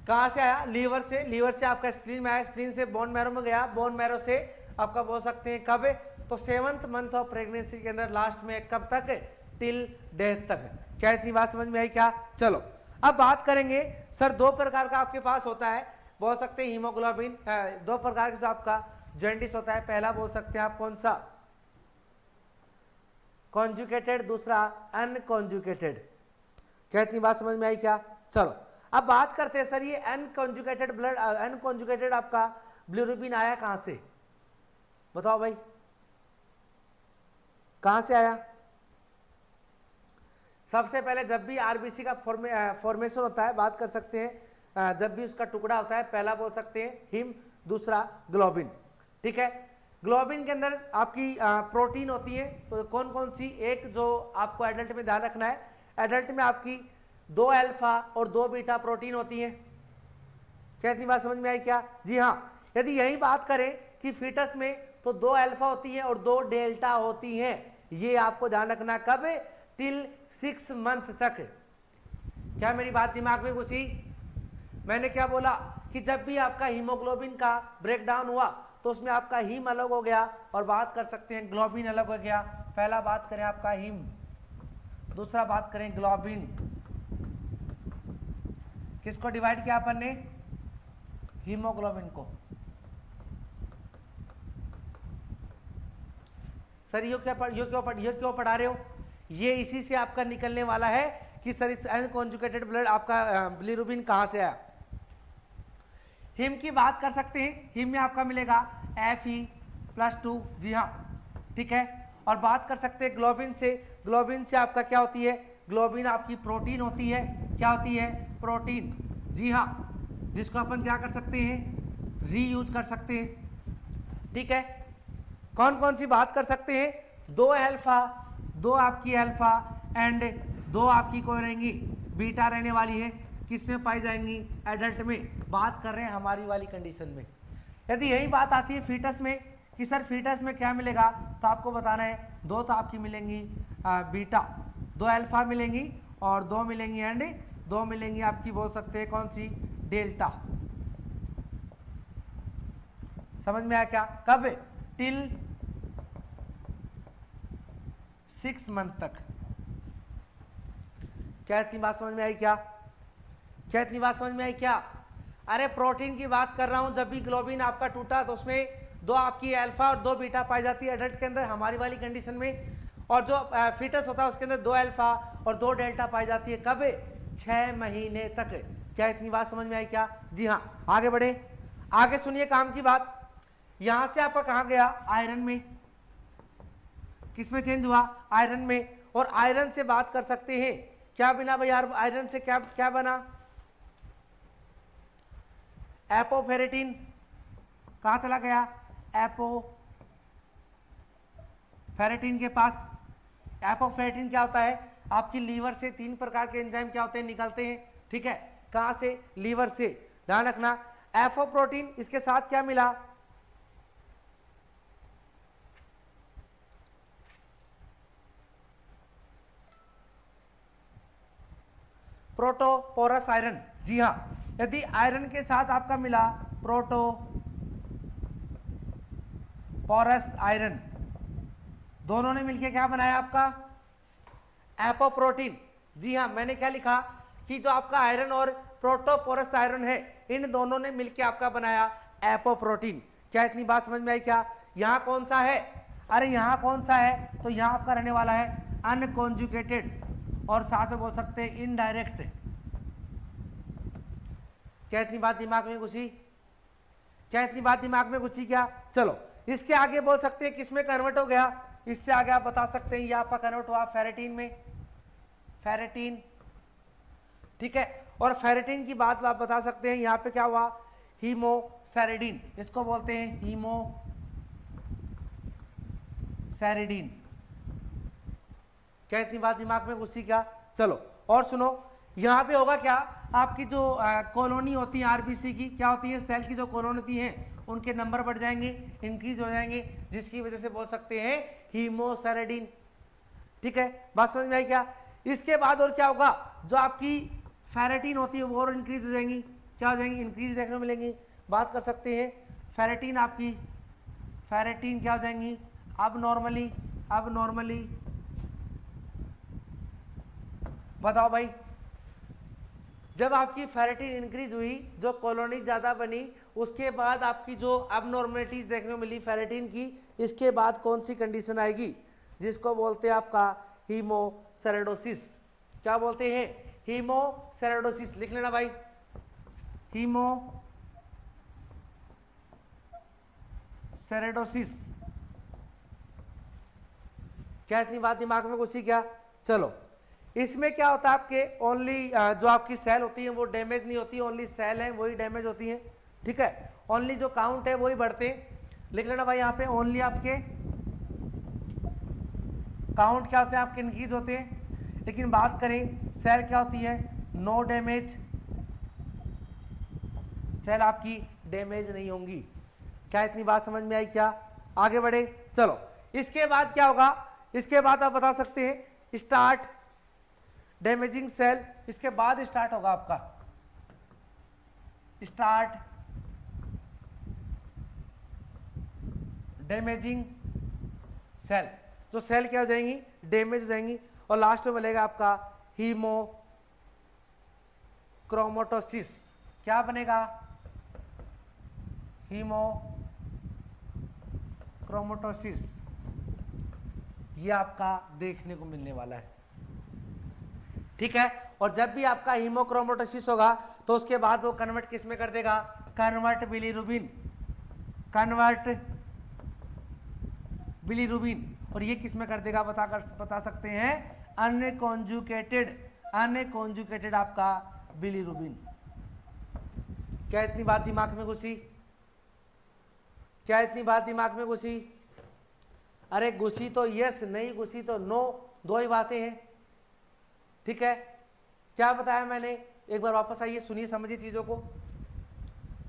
S1: कहां से आया? लीवर से। लीवर से आपका स्प्लीन में आया, स्प्लीन से बोन मैरो में गया, बोन मैरो से आपका बोल सकते हैं कब? तो 7th मंथ ऑफ प्रेगनेंसी के अंदर लास्ट में कब तक? टिल डेथ तक। क्या इतनी बात समझ में आई क्या? चलो अब बात करेंगे सर 2 प्रकार का आपके पास होता है, बोल सकते हैं हीमोग्लोबिन। 2 प्रकार से आपका जॉन्डिस होता है। पहला बोल सकते हैं आप कौन सा? कॉन्जुकेटेड, दूसरा अनकॉन्जुकेटेड। क्या इतनी बात समझ में आई क्या? चलो अब बात करते हैं सर ये अनकॉन्जुकेटेड आपका बिलिरुबिन आया कहां से? बताओ भाई, कहां से आया? सबसे पहले जब भी आरबीसी का फॉर्मेशन होता है, बात कर सकते हैं जब भी उसका टुकड़ा होता है, पहला बोल सकते हैं हिम, दूसरा ग्लोबिन। ठीक है। ग्लोबिन के अंदर आपकी प्रोटीन होती है। तो कौन कौन सी? एक जो आपको एडल्ट में ध्यान रखना है, एडल्ट में आपकी 2 अल्फा और 2 बीटा प्रोटीन होती है। क्या इतनी बात समझ में आई क्या? जी हाँ। यदि यही बात करें कि फीटस में, तो 2 अल्फा होती है और 2 डेल्टा होती हैं। ये आपको ध्यान रखना। कब? टिल 6 मंथ तक। क्या मेरी बात दिमाग में घुसी? मैंने क्या बोला कि जब भी आपका हीमोग्लोबिन का ब्रेकडाउन हुआ तो उसमें आपका हीम अलग हो गया और बात कर सकते हैं ग्लोबिन अलग हो गया। पहला बात करें आपका हीम, दूसरा बात करें ग्लोबिन। किसको डिवाइड किया अपन ने? हीमोग्लोबिन को। सर ये क्यों पढ़ा रहे हो? ये इसी से आपका निकलने वाला है कि सर इस अनकॉन्जुकेटेड ब्लड आपका बिलिरुबिन कहां से आया। हिम की बात कर सकते हैं। हिम में आपका मिलेगा Fe+2। जी हाँ, ठीक है। और बात कर सकते हैं ग्लोबिन से। ग्लोबिन से आपका क्या होती है? ग्लोबिन आपकी प्रोटीन होती है। क्या होती है? प्रोटीन। जी हाँ, जिसको अपन क्या कर सकते हैं? रीयूज कर सकते हैं। ठीक है। कौन कौन सी बात कर सकते हैं? 2 अल्फा, 2 आपकी अल्फा एंड 2 आपकी कोई रहेंगी बीटा रहने वाली है। किसमें पाई जाएंगी? एडल्ट में। बात कर रहे हैं हमारी वाली कंडीशन में। यदि यही बात आती है फीटस में कि सर फीटस में क्या मिलेगा, तो आपको बताना है 2 तो आपकी मिलेंगी बीटा, 2 अल्फा मिलेंगी और 2 मिलेंगी एंड 2 मिलेंगी आपकी बोल सकते हैं कौन सी? डेल्टा। समझ में आया क्या? कब? टिल 6 मंथ तक। क्या इतनी बात समझ में आई क्या? क्या इतनी बात समझ में आई क्या? अरे प्रोटीन की बात कर रहा हूं। जब भी ग्लोबिन आपका टूटा तो उसमें 2 आपकी अल्फा और 2 बीटा पाई जाती है एडल्ट के अंदर, हमारी वाली कंडीशन में। और जो फीटस होता है उसके अंदर 2 अल्फा और 2 डेल्टा पाई जाती है। कब? 6 महीने तक। क्या इतनी बात समझ में आई क्या? जी हाँ। आगे बढ़े, आगे सुनिए काम की बात। यहां से आपका कहां गया? आयरन में। किसमें चेंज हुआ? आयरन में। और आयरन से बात कर सकते हैं क्या बिना भाई यार? आयरन से क्या क्या बना? एपोफेरेटिन। कहां चला गया? एपोफेरेटिन के पास। एपोफेरेटिन क्या होता है? आपकी लीवर से 3 प्रकार के एंजाइम क्या होते हैं, निकलते हैं, ठीक है, कहां से, लीवर से। ध्यान रखना, एफओ प्रोटीन, इसके साथ क्या मिला, प्रोटोपोरस आयरन। जी हाँ, यदि आयरन के साथ आपका मिला प्रोटोपोरस आयरन, दोनों ने मिलकर क्या बनाया आपका, एपोप्रोटीन। जी हाँ, मैंने क्या लिखा कि जो आपका आयरन और प्रोटोपोरस आयरन है, इन दोनों ने मिलकर आपका बनाया एपोप्रोटीन। क्या इतनी बात समझ में आई क्या? यहाँ कौन सा है, अरे यहाँ कौन सा है, तो यहाँ आपका रहने वाला है अनकॉन्जुगेटेड, और साथ में बोल सकते हैं इनडायरेक्ट। क्या इतनी बात दिमाग में घुसी, क्या इतनी बात दिमाग में घुसी क्या? चलो इसके आगे बोल सकते हैं किस में कन्वर्ट हो गया, इससे आगे आप बता सकते हैं ये आपका कन्वर्ट हुआ फेरेटीन में, फेरेटीन, ठीक है। और फेरेटीन की बात आप बता सकते हैं यहाँ पे क्या हुआ, हीमोसैरिडीन, इसको बोलते हैं हीमोसैरिडीन। क्या इतनी बात दिमाग में घुसी क्या? चलो और सुनो, यहाँ पे होगा क्या, आपकी जो कॉलोनी होती है आरबीसी की, क्या होती है, सेल की जो कॉलोनी होती है उनके नंबर बढ़ जाएंगे, इंक्रीज हो जाएंगे, जिसकी वजह से बोल सकते हैं हीमोसैरिडीन। ठीक है, बात समझ में आई क्या? इसके बाद और क्या होगा, जो आपकी फेरेटीन होती है वो और इंक्रीज हो जाएंगी, क्या हो जाएंगी, इंक्रीज देखने को मिलेंगी। बात कर सकते हैं फेरेटीन, आपकी फेरेटीन क्या हो जाएंगी, अब नॉर्मली बताओ भाई, जब आपकी फेरेटीन इंक्रीज हुई, जो कॉलोनी ज्यादा बनी, उसके बाद आपकी जो अबनॉर्मलिटीज देखने को मिली फेरेटीन की, इसके बाद कौन सी कंडीशन आएगी, जिसको बोलते हैं आपका हीमोसेरेडोसिस। क्या बोलते हैं, हीमोसेरेडोसिस। लिख लेना भाई, हीमोसेरेडोसिस। क्या इतनी बात दिमाग में घुसी क्या? चलो, इसमें क्या होता है, आपके ओनली जो आपकी सेल होती है वो डैमेज नहीं होती, ओनली सेल है वही डैमेज होती है। ठीक है, ओनली जो काउंट है वही बढ़ते हैं। लिख लेना भाई यहाँ पे, ओनली आपके काउंट क्या होते हैं, आपके इंक्रीज होते हैं। लेकिन बात करें सेल क्या होती है, नो डैमेज, सेल आपकी डैमेज नहीं होंगी। क्या इतनी बात समझ में आई क्या? आगे बढ़े, चलो इसके बाद क्या होगा, इसके बाद आप बता सकते हैं स्टार्ट डैमेजिंग सेल, इसके बाद स्टार्ट होगा आपका स्टार्ट डैमेजिंग सेल। जो सेल क्या हो जाएंगी, डैमेज हो जाएंगी, और लास्ट में मिलेगा आपका हीमोक्रोमेटोसिस। क्या बनेगा, हीमोक्रोमेटोसिस, ये आपका देखने को मिलने वाला है। ठीक है, और जब भी आपका हीमोक्रोमेटोसिस होगा तो उसके बाद वो कन्वर्ट किस में कर देगा, कन्वर्ट बिलीरुबिन, कन्वर्ट बिलीरुबिन, और ये किस में कर देगा बता सकते हैं, अनकॉन्जुगेटेड आपका बिलीरुबिन। क्या इतनी बात दिमाग में घुसी, क्या इतनी बात दिमाग में घुसी? अरे घुसी तो यस, नहीं घुसी तो नो, दो ही बातें हैं। ठीक है, क्या बताया मैंने, एक बार वापस आइए, सुनिए समझिए चीजों को।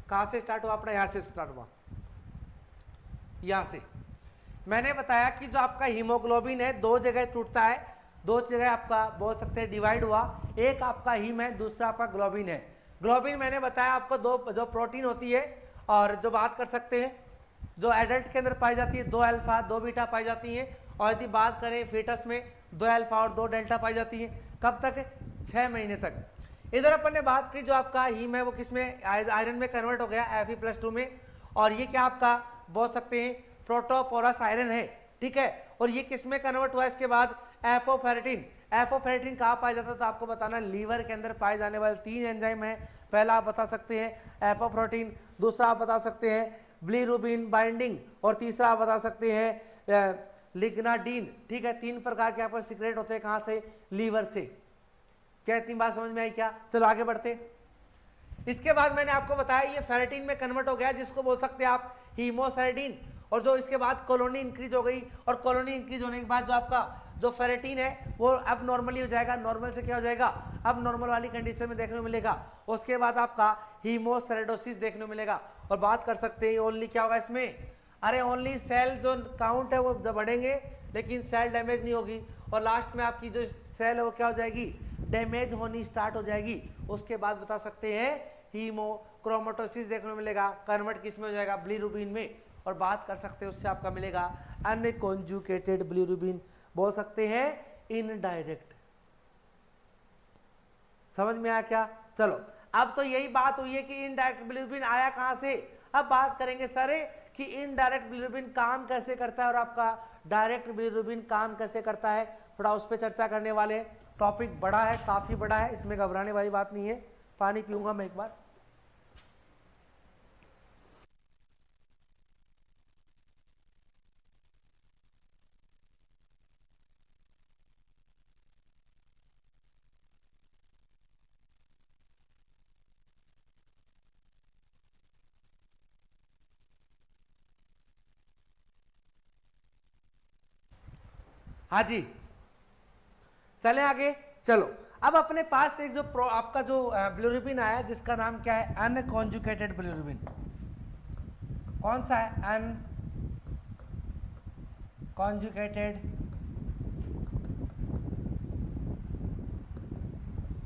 S1: कहां से स्टार्ट हुआ अपना, यहां से स्टार्ट हुआ, यहां से मैंने बताया कि जो आपका हीमोग्लोबिन है दो जगह टूटता है, दो जगह आपका बोल सकते हैं डिवाइड हुआ, एक आपका हीम है, दूसरा आपका ग्लोबिन है। ग्लोबिन मैंने बताया आपको दो जो प्रोटीन होती है, और जो बात कर सकते हैं जो एडल्ट के अंदर पाई जाती है 2 अल्फा 2 बीटा पाई जाती है, और यदि बात करें फीटस में 2 अल्फा और 2 डेल्टा पाई जाती है। कब तक, 6 महीने तक। इधर अपन ने बात की जो आपका हीम है वो किसमें, आयरन में कन्वर्ट हो गया Fe+2 में, और ये क्या आपका बोल सकते हैं प्रोटोपोरस आयरन है। ठीक है, और ये किसमें कन्वर्ट हुआ, इसके बाद एपोफेरेटिन। एपोफेरेटिन कहाँ पाया जाता है, तो आपको बताना लीवर के अंदर पाए जाने वाले 3 एंजाइम है। पहला आप बता सकते हैं एपोप्रोटीन, दूसरा आप बता सकते हैं बिलीरुबिन बाइंडिंग, और तीसरा आप बता सकते हैं लिग्नाडीन। ठीक है, 3 प्रकार के आपको सीक्रेट होते हैं, कहां से, लीवर से। क्या इतनी बात समझ में आई क्या? चलो आगे बढ़ते। इसके बाद मैंने आपको बताया ये फेरेटिन में कन्वर्ट हो गया, जिसको बोल सकते हैं आप हीमोसाइडिन, और जो इसके बाद कॉलोनी इंक्रीज हो गई, और कॉलोनी इंक्रीज होने के बाद जो आपका जो फेरेटिन है वो अब नॉर्मली हो जाएगा, नॉर्मल से क्या हो जाएगा, अब नॉर्मल वाली कंडीशन में देखने को मिलेगा। उसके बाद आपका हीमोसेरेडोसिस देखने को मिलेगा। और बात कर सकते हैं ओनली क्या होगा इसमें, अरे ओनली सेल जो काउंट है वो बढ़ेंगे लेकिन सेल डैमेज नहीं होगी, और लास्ट में आपकी जो सेल है वो क्या हो जाएगी, डैमेज होनी स्टार्ट हो जाएगी। उसके बाद बता सकते हैं हीमोक्रोमेटोसिस देखने को मिलेगा, कन्वर्ट किस में हो जाएगा, बिलिरुबिन में। और बात कर सकते हैं उससे आपका मिलेगा अनकॉन्जुगेटेड बिलिरुबिन, बोल सकते हैं इनडायरेक्ट। समझ में आया क्या? चलो अब तो यही बात हुई है कि इनडायरेक्ट बिलिरुबिन आया कहां से। अब बात करेंगे सर कि इनडायरेक्ट बिलिरुबिन काम कैसे करता है और आपका डायरेक्ट बिलिरुबिन काम कैसे करता है, थोड़ा उस पर चर्चा करने वाले। टॉपिक बड़ा है, काफी बड़ा है, इसमें घबराने वाली बात नहीं है। पानी पीऊंगा मैं एक बार। हाँ जी, चले आगे। चलो अब अपने पास एक जो आपका जो बिलिरुबिन आया जिसका नाम क्या है, अनकॉन्जुगेटेड बिलिरुबिन। कौन सा है, अनकॉन्जुगेटेड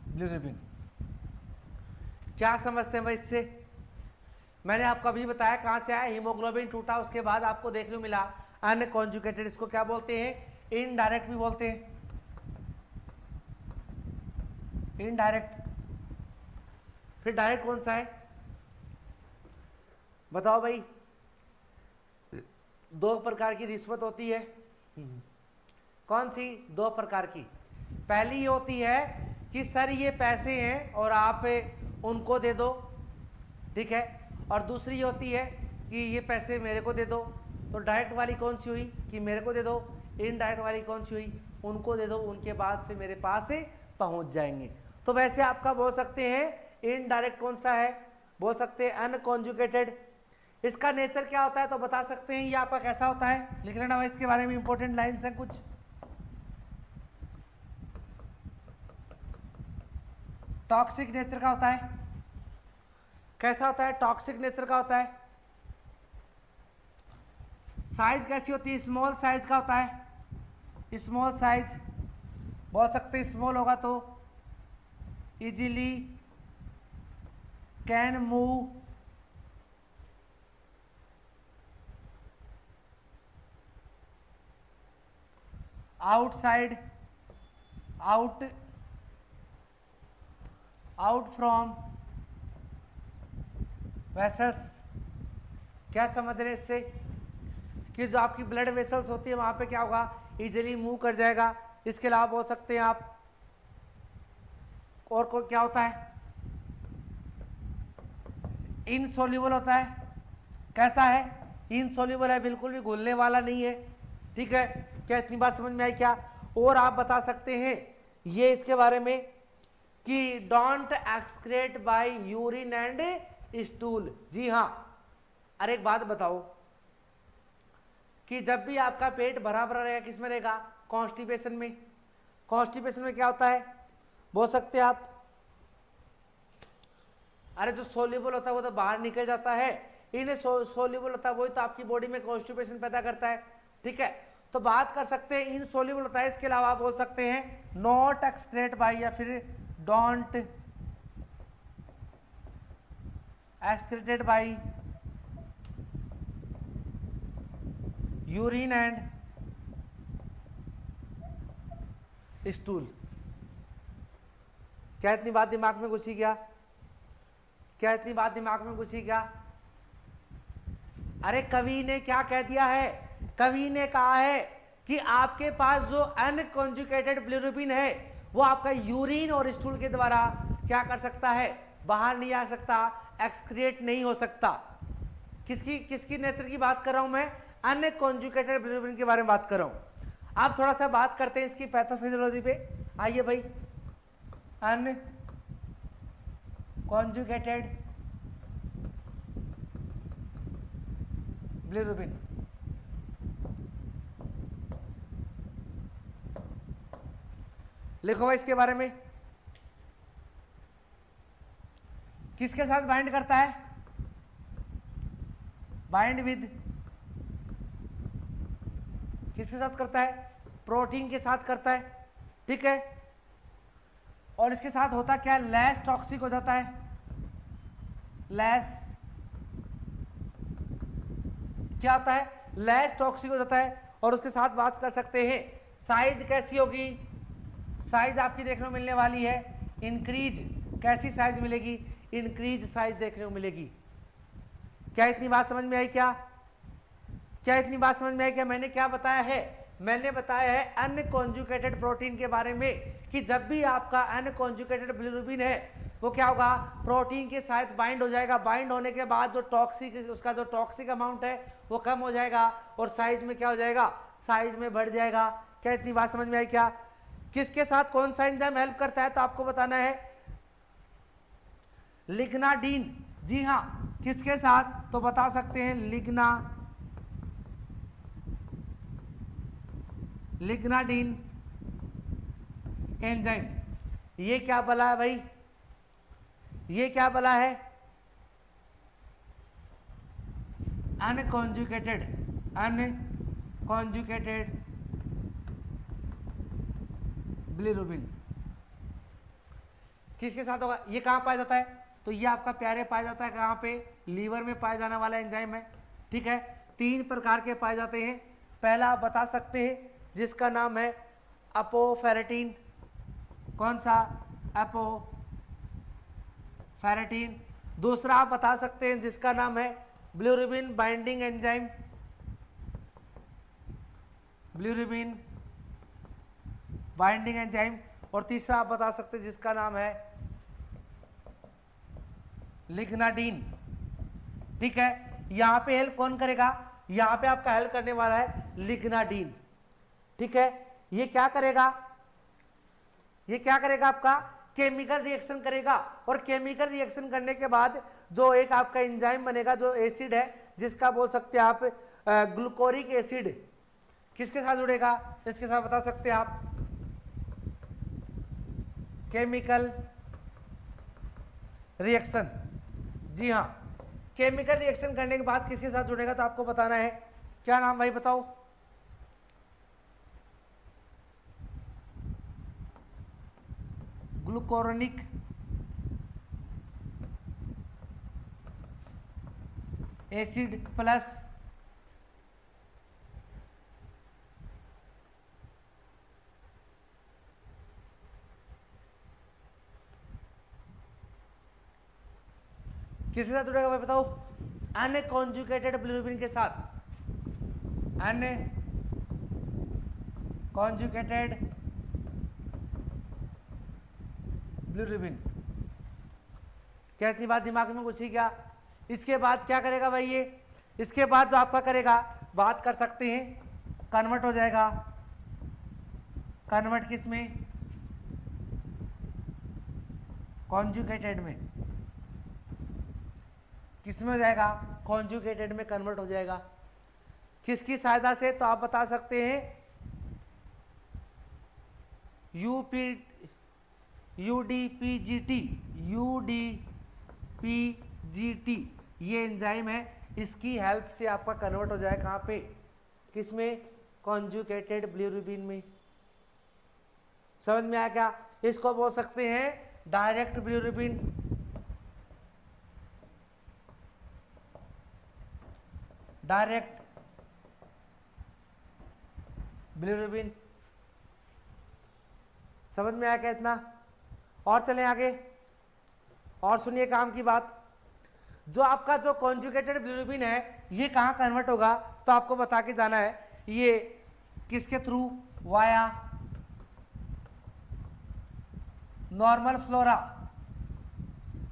S1: बिलिरुबिन। क्या समझते हैं भाई इससे? मैंने आपको अभी बताया कहां से आया, हीमोग्लोबिन टूटा, उसके बाद आपको देखने को मिला अनकॉन्जुगेटेड। इसको क्या बोलते हैं, इनडायरेक्ट भी बोलते हैं, इनडायरेक्ट। फिर डायरेक्ट कौन सा है बताओ भाई? दो प्रकार की रिश्वत होती है। कौन सी? दो प्रकार की। पहली ये होती है कि सर ये पैसे हैं और आप उनको दे दो, ठीक है। और दूसरी होती है कि ये पैसे मेरे को दे दो। तो डायरेक्ट वाली कौन सी हुई, कि मेरे को दे दो। इनडायरेक्ट वाली कौन सी हुई, उनको दे दो, उनके बाद से मेरे पास से पहुंच जाएंगे। तो वैसे आपका बोल सकते हैं इनडायरेक्ट कौन सा है, बोल सकते हैं अनकॉन्जुगेटेड। इसका नेचर क्या होता है तो बता सकते हैं, ये आपका कैसा होता है, लिख लेना भाई इसके बारे में, इंपॉर्टेंट लाइन्स हैं कुछ। टॉक्सिक नेचर का होता है। कैसा होता है, टॉक्सिक नेचर का होता है। साइज कैसी होती है, स्मॉल साइज का होता है। स्मॉल साइज बोल सकते हैं, स्मॉल होगा तो easily can move outside, out from vessels. क्या समझ रहे इससे, कि जो आपकी ब्लड वेसल्स होती है वहां पे क्या होगा, इजीली मूव कर जाएगा। इसके अलावा बोल सकते हैं आप और को क्या होता है, इनसोल्यूबल होता है। कैसा है, इनसोल्यूबल है, बिल्कुल भी घुलने वाला नहीं है, ठीक है। क्या इतनी बात समझ में आई क्या? और आप बता सकते हैं ये इसके बारे में कि don't excrete by urine and stool. जी हाँ, अरे एक बात बताओ कि जब भी आपका पेट भरा भरा रहेगा किस में रहेगा, कॉन्स्टिपेशन में। कॉन्स्टिपेशन में क्या होता है बोल सकते हैं आप, अरे जो सोल्यूबल होता है वो तो बाहर निकल जाता है, इन्हें सोल्यूबल होता है वही तो आपकी बॉडी में कॉन्स्टिपेशन पैदा करता है, ठीक है। तो बात कर सकते हैं इनसोल्यूबल होता है। इसके अलावा आप बोल सकते हैं नॉट एक्सक्रेट बाय या फिर don't excreted by urine and stool. क्या इतनी बात दिमाग में घुसी क्या? क्या इतनी बात दिमाग में घुसी क्या? अरे कवि ने क्या कह दिया है, कवि ने कहा है कि आपके पास जो अनकॉन्जुगेटेड बिलिरुबिन है वो आपका यूरिन और स्टूल के द्वारा क्या कर सकता है, बाहर नहीं आ सकता, एक्सक्रिएट नहीं हो सकता। किसकी किसकी नेचर की बात कर रहा हूं मैं, अनकॉन्जुगेटेड बिलिरुबिन के बारे में बात कर रहा हूं। आप थोड़ा सा बात करते हैं इसकी पैथोफिजियोलॉजी पे, आइए भाई। अनकॉन्जुगेटेड बिलिरुबिन लिखो भाई इसके बारे में, किसके साथ बाइंड करता है, बाइंड विद, किसके साथ करता है, प्रोटीन के साथ करता है, ठीक है। और इसके साथ होता क्या है, लेस टॉक्सिक हो जाता है, लेस क्या होता है, लेस टॉक्सिक हो जाता है। और उसके साथ बात कर सकते हैं, साइज कैसी होगी, साइज आपकी देखने को मिलने वाली है इंक्रीज, कैसी साइज मिलेगी, इंक्रीज साइज देखने को मिलेगी। क्या इतनी बात समझ में आई, क्या इतनी बात समझ में आई? क्या मैंने क्या बताया है, मैंने बताया है अनकॉन्जुगेटेड प्रोटीन के बारे में कि जब भी आपका अनकॉन्जुगेटेड बिलिरुबिन है वो क्या होगा, प्रोटीन के साथ बाइंड हो जाएगा, बाइंड होने के बाद जो टॉक्सिक, उसका जो टॉक्सिक अमाउंट है वो कम हो जाएगा और साइज में क्या हो जाएगा, साइज में बढ़ जाएगा। क्या इतनी बात समझ में आई? क्या किसके साथ कौन सा एंजाइम हेल्प करता है, तो आपको बताना है लिग्नाडीन। जी हाँ, किसके साथ, तो बता सकते हैं लिग्नाडीन एंजाइम। ये क्या बला है भाई, ये क्या बला है, अनकॉन्जुगेटेड बिलिरुबिन। किसके साथ होगा, ये कहाँ पाया जाता है, तो ये आपका प्यारे पाया जाता है कहाँ पे, लीवर में पाया जाने वाला एंजाइम है, ठीक है। 3 प्रकार के पाए जाते हैं। पहला आप बता सकते हैं जिसका नाम है अपोफेरेटिन, कौन सा, अपोफेरेटिन। दूसरा आप बता सकते हैं जिसका नाम है bilirubin binding enzyme, bilirubin binding enzyme. और तीसरा आप बता सकते हैं जिसका नाम है लिग्नाडीन, ठीक है। यहां पे हेल्प कौन करेगा, यहां पे आपका हेल्प करने वाला है लिग्नाडीन, ठीक है। ये क्या करेगा, ये क्या करेगा, आपका केमिकल रिएक्शन करेगा और केमिकल रिएक्शन करने के बाद जो एक आपका एंजाइम बनेगा, जो एसिड है जिसका बोल सकते हैं आप ग्लूकोरिक एसिड, किसके साथ जुड़ेगा, इसके साथ बता सकते हैं आप केमिकल रिएक्शन। जी हाँ, केमिकल रिएक्शन करने के बाद किसके साथ जुड़ेगा, तो आपको बताना है, क्या नाम भाई बताओ, ग्लूकोरोनिक एसिड प्लस किसके साथ जुड़ेगा भाई बताओ, अनकॉन्जुगेटेड बिलिरुबिन के साथ, अनकॉन्जुगेटेड बिलिरुबिन। क्या इतनी बात दिमाग में घुसी क्या? इसके बाद क्या करेगा भाई ये, इसके बाद जो आपका करेगा, बात कर सकते हैं कन्वर्ट हो जाएगा, कन्वर्ट किस में, कॉन्जुगेटेड में, किस में हो जाएगा, कॉन्जुगेटेड में कन्वर्ट हो जाएगा। किसकी सहायता से, तो आप बता सकते हैं यूडीपीजीटी, ये एंजाइम है, इसकी हेल्प से आपका कन्वर्ट हो जाए कहाँ पे, किसमें, कॉन्जुगेटेड बिलिरुबिन में। समझ में आया क्या? इसको बोल सकते हैं डायरेक्ट बिलिरुबिन, डायरेक्ट बिलिरुबिन। समझ में आया क्या इतना? और चलें आगे, और सुनिए काम की बात, जो आपका जो कॉन्जुगेटेड बिलिरुबिन है ये कहाँ कन्वर्ट होगा, तो आपको बता के जाना है, ये किसके थ्रू, वाया नॉर्मल फ्लोरा,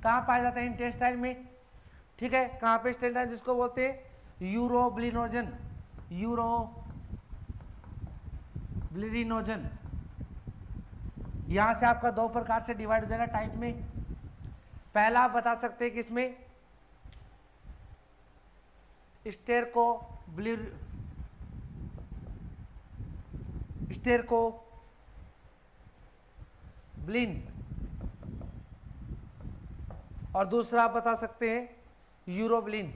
S1: कहाँ पाया जाता है, इंटेस्टाइन में, ठीक है। कहाँ पे इंटेस्टाइन, जिसको बोलते हैं यूरोब्लिनोजन, यूरोब्लिनोजन। यहां से आपका 2 प्रकार से डिवाइड हो जाएगा टाइप में। पहला आप बता सकते हैं किसमें, ब्लिन, और दूसरा आप बता सकते हैं यूरोब्लिन,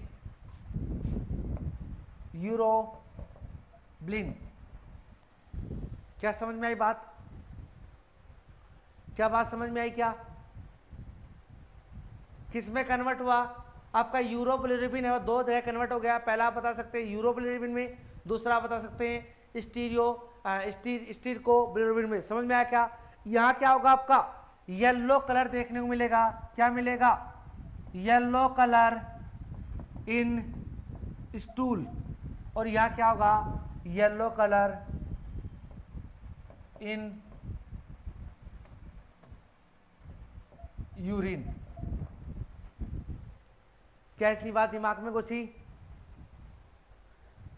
S1: यूरोब्लिन। क्या समझ में आई बात? क्या बात समझ में आई? क्या किस में कन्वर्ट हुआ? आपका यूरोबिलिरुबिन है, दो जगह कन्वर्ट हो गया। पहला आप बता सकते हैं यूरोबिलिरुबिन में, दूसरा आप बता सकते हैं स्टीर को बिलिरुबिन में। समझ में आया क्या? यहाँ क्या होगा आपका येलो कलर देखने को मिलेगा। क्या मिलेगा? येलो कलर इन स्टूल। और यहाँ क्या होगा? Yellow colour in urine. क्या इतनी बात दिमाग में घुसी?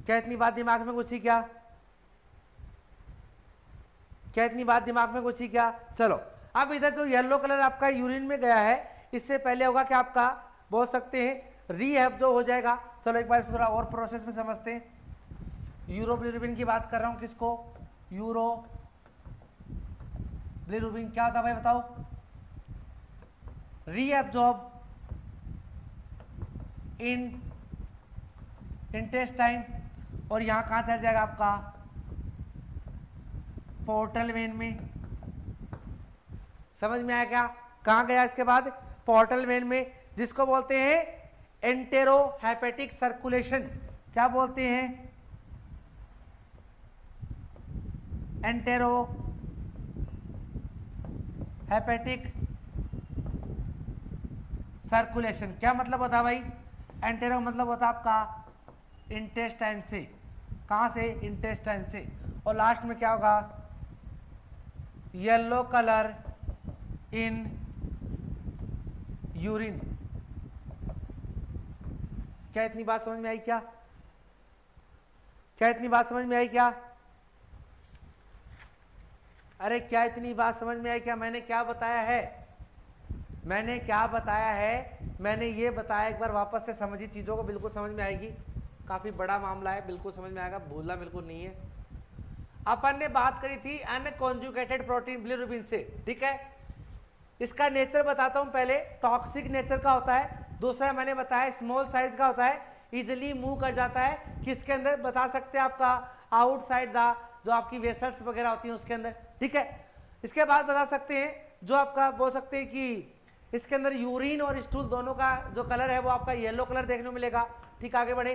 S1: क्या इतनी बात दिमाग में घुसी? क्या क्या इतनी बात दिमाग में घुसी? क्या चलो अब इधर जो येलो कलर आपका यूरिन में गया है, इससे पहले होगा कि आपका बोल सकते हैं रीहैब जो हो जाएगा। चलो एक बार इसको थोड़ा और प्रोसेस में समझते हैं। यूरोबिलिरुबिन की बात कर रहा हूं, किसको? यूरोबिलिरुबिन क्या होता है भाई बताओ? रीएब्जॉर्ब इन इंटेस्टाइन, और यहां कहां चल जाएगा आपका? पोर्टल वेन में। समझ में आया क्या? कहां गया इसके बाद? पोर्टल वेन में, जिसको बोलते हैं एंटेरोहेपेटिक सर्कुलेशन। क्या बोलते हैं? एंटेरोहेपेटिक सर्कुलेशन। क्या मतलब होता है भाई? एंटेरो मतलब होता है आपका इंटेस्टाइन से। कहां से? इंटेस्टाइन से। और लास्ट में क्या होगा? Yellow colour in urine. क्या इतनी बात समझ में आई? क्या क्या इतनी बात समझ में आई? क्या अरे क्या इतनी बात समझ में आई? क्या मैंने क्या बताया है? मैंने क्या बताया है? मैंने ये बताया, एक बार वापस से समझिए चीज़ों को, बिल्कुल समझ में आएगी। काफ़ी बड़ा मामला है, बिल्कुल समझ में आएगा, भूलना बिल्कुल नहीं है। अपन ने बात करी थी अनकॉन्जुगेटेड प्रोटीन बिलिरुबिन से, ठीक है। इसका नेचर बताता हूँ पहले। टॉक्सिक नेचर का होता है। दूसरा मैंने बताया स्मॉल साइज का होता है, इजिली मूव कर जाता है। किसके अंदर बता सकते हैं? आपका आउटसाइड द, जो आपकी वेसल्स वगैरह होती हैं उसके अंदर, ठीक है। इसके बाद बता सकते हैं जो आपका बोल सकते हैं कि इसके अंदर यूरिन और स्टूल दोनों का जो कलर है वो आपका येलो कलर देखने को मिलेगा, ठीक। आगे बढ़े।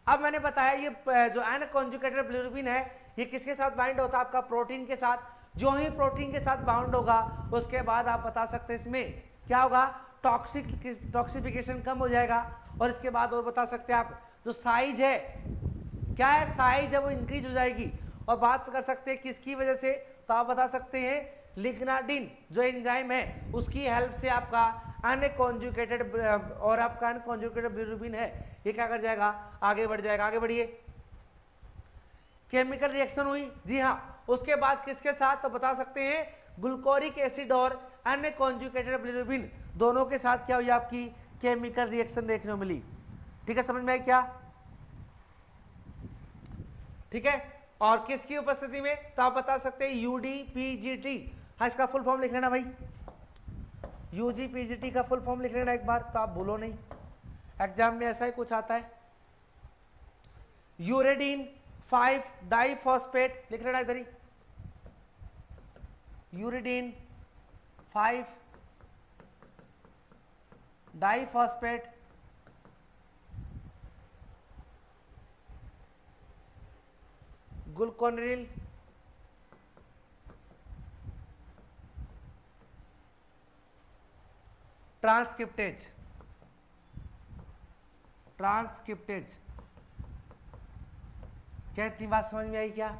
S1: अब मैंने बताया ये जो अनकॉन्जुगेटेड बिलिरुबिन है ये किसके साथ बाइंड होता है? आपका प्रोटीन के साथ। जो ही प्रोटीन के साथ बाउंड होगा उसके बाद आप बता सकते हैं इसमें क्या होगा? टॉक्सिफिकेशन कम हो जाएगा। और इसके बाद और बता सकते हैं आप जो साइज है, क्या है? साइज है वो इंक्रीज हो जाएगी। और बात कर सकते हैं किसकी वजह से? तो आप बता सकते हैं लिग्नाडिन जो एंजाइम है उसकी हेल्प से आपका अनकॉन्जुगेटेड और आपका अनकॉन्जुगेटेड बिलिरुबिन है ये क्या कर जाएगा? आगे बढ़ जाएगा। आगे बढ़िए। केमिकल रिएक्शन हुई, जी हाँ। उसके बाद किसके साथ? तो बता सकते हैं ग्लूकोरिक एसिड और अनकॉन्जुगेटेड बिलिरुबिन दोनों के साथ क्या हुई? आपकी केमिकल रिएक्शन देखने को मिली, ठीक है। समझ में आई क्या? ठीक है। और किसकी उपस्थिति में? तो आप बता सकते हैं यूडीपीजीटी। हाँ, इसका फुल फॉर्म लिख लेना भाई। यूजीपीजीटी का फुल फॉर्म लिख लेना एक बार, तो आप भूलो नहीं, एग्जाम में ऐसा ही कुछ आता है। यूरेडिन 5 डाइफॉस्फेट लिख लेना इधर ही। Uridine 5 diphosphate glucuronyl transcriptase. क्या इतनी बात समझ में आई? क्या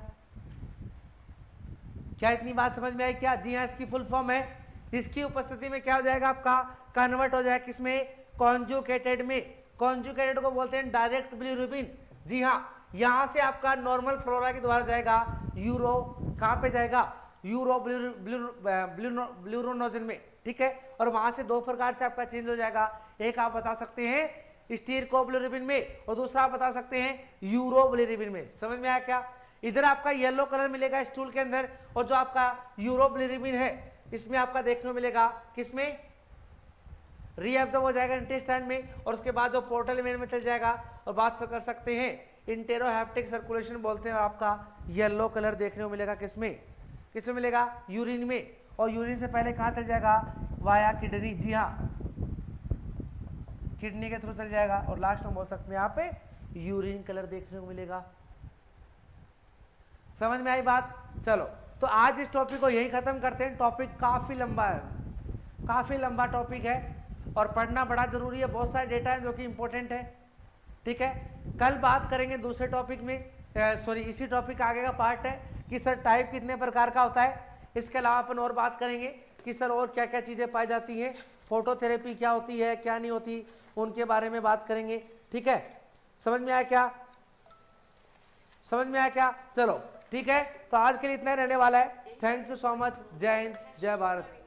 S1: इतनी बात समझ में आई? क्या जी हाँ, इसकी फुल फॉर्म है। इसकी उपस्थिति में क्या हो जाएगा? आपका कन्वर्ट हो जाएगा किसमें? कॉन्जुगेटेड में। कॉन्जुगेटेड को बोलते हैं डायरेक्ट बिलिरुबिन। जी हाँ, यहां से आपका नॉर्मल फ्लोरा के द्वारा जाएगा यूरो, कहां पे जाएगा? यूरो ब्लूरोनोजन में, ठीक है। और वहां से दो प्रकार से आपका चेंज हो जाएगा। एक आप बता सकते हैं स्टीरकोबिलिरुबिन में और दूसरा आप बता सकते हैं यूरोबिलिरुबिन में। समझ में आया क्या? इधर आपका येलो कलर मिलेगा स्टूल के अंदर और जो आपका यूरोबिलिरुबिन है इसमें आपका देखने को मिलेगा किसमें रीएब्जॉर्ब हो जाएगा इंटेस्टाइन में, और उसके बाद जो पोर्टल वेन में चल जाएगा। और बात कर सकते हैं इंटेरोहेप्टिक सर्कुलेशन बोलते हैं, आपका येलो कलर देखने को मिलेगा किसमें मिलेगा यूरिन में, और यूरिन से पहले कहाँ चल जाएगा वाया किडनी, जी हाँ किडनी के थ्रू चल जाएगा, और लास्ट में बोल सकते हैं यहाँ पे यूरिन कलर देखने को मिलेगा। समझ में आई बात? चलो तो आज इस टॉपिक को यही खत्म करते हैं। टॉपिक काफी लंबा है, काफी लंबा टॉपिक है और पढ़ना बड़ा जरूरी है, बहुत सारे डेटा है जो कि इंपॉर्टेंट है। ठीक है, कल बात करेंगे दूसरे टॉपिक में, सॉरी इसी टॉपिक का आगे का पार्ट है कि सर टाइप कितने प्रकार का होता है। इसके अलावा अपन और बात करेंगे कि सर और क्या क्या चीजें पाई जाती हैं, फोटोथेरेपी क्या होती है क्या नहीं होती, उनके बारे में बात करेंगे। ठीक है, समझ में आया क्या? समझ में आया क्या? चलो ठीक है, तो आज के लिए इतना ही रहने वाला है। Thank you so much. जय हिंद, जय भारत।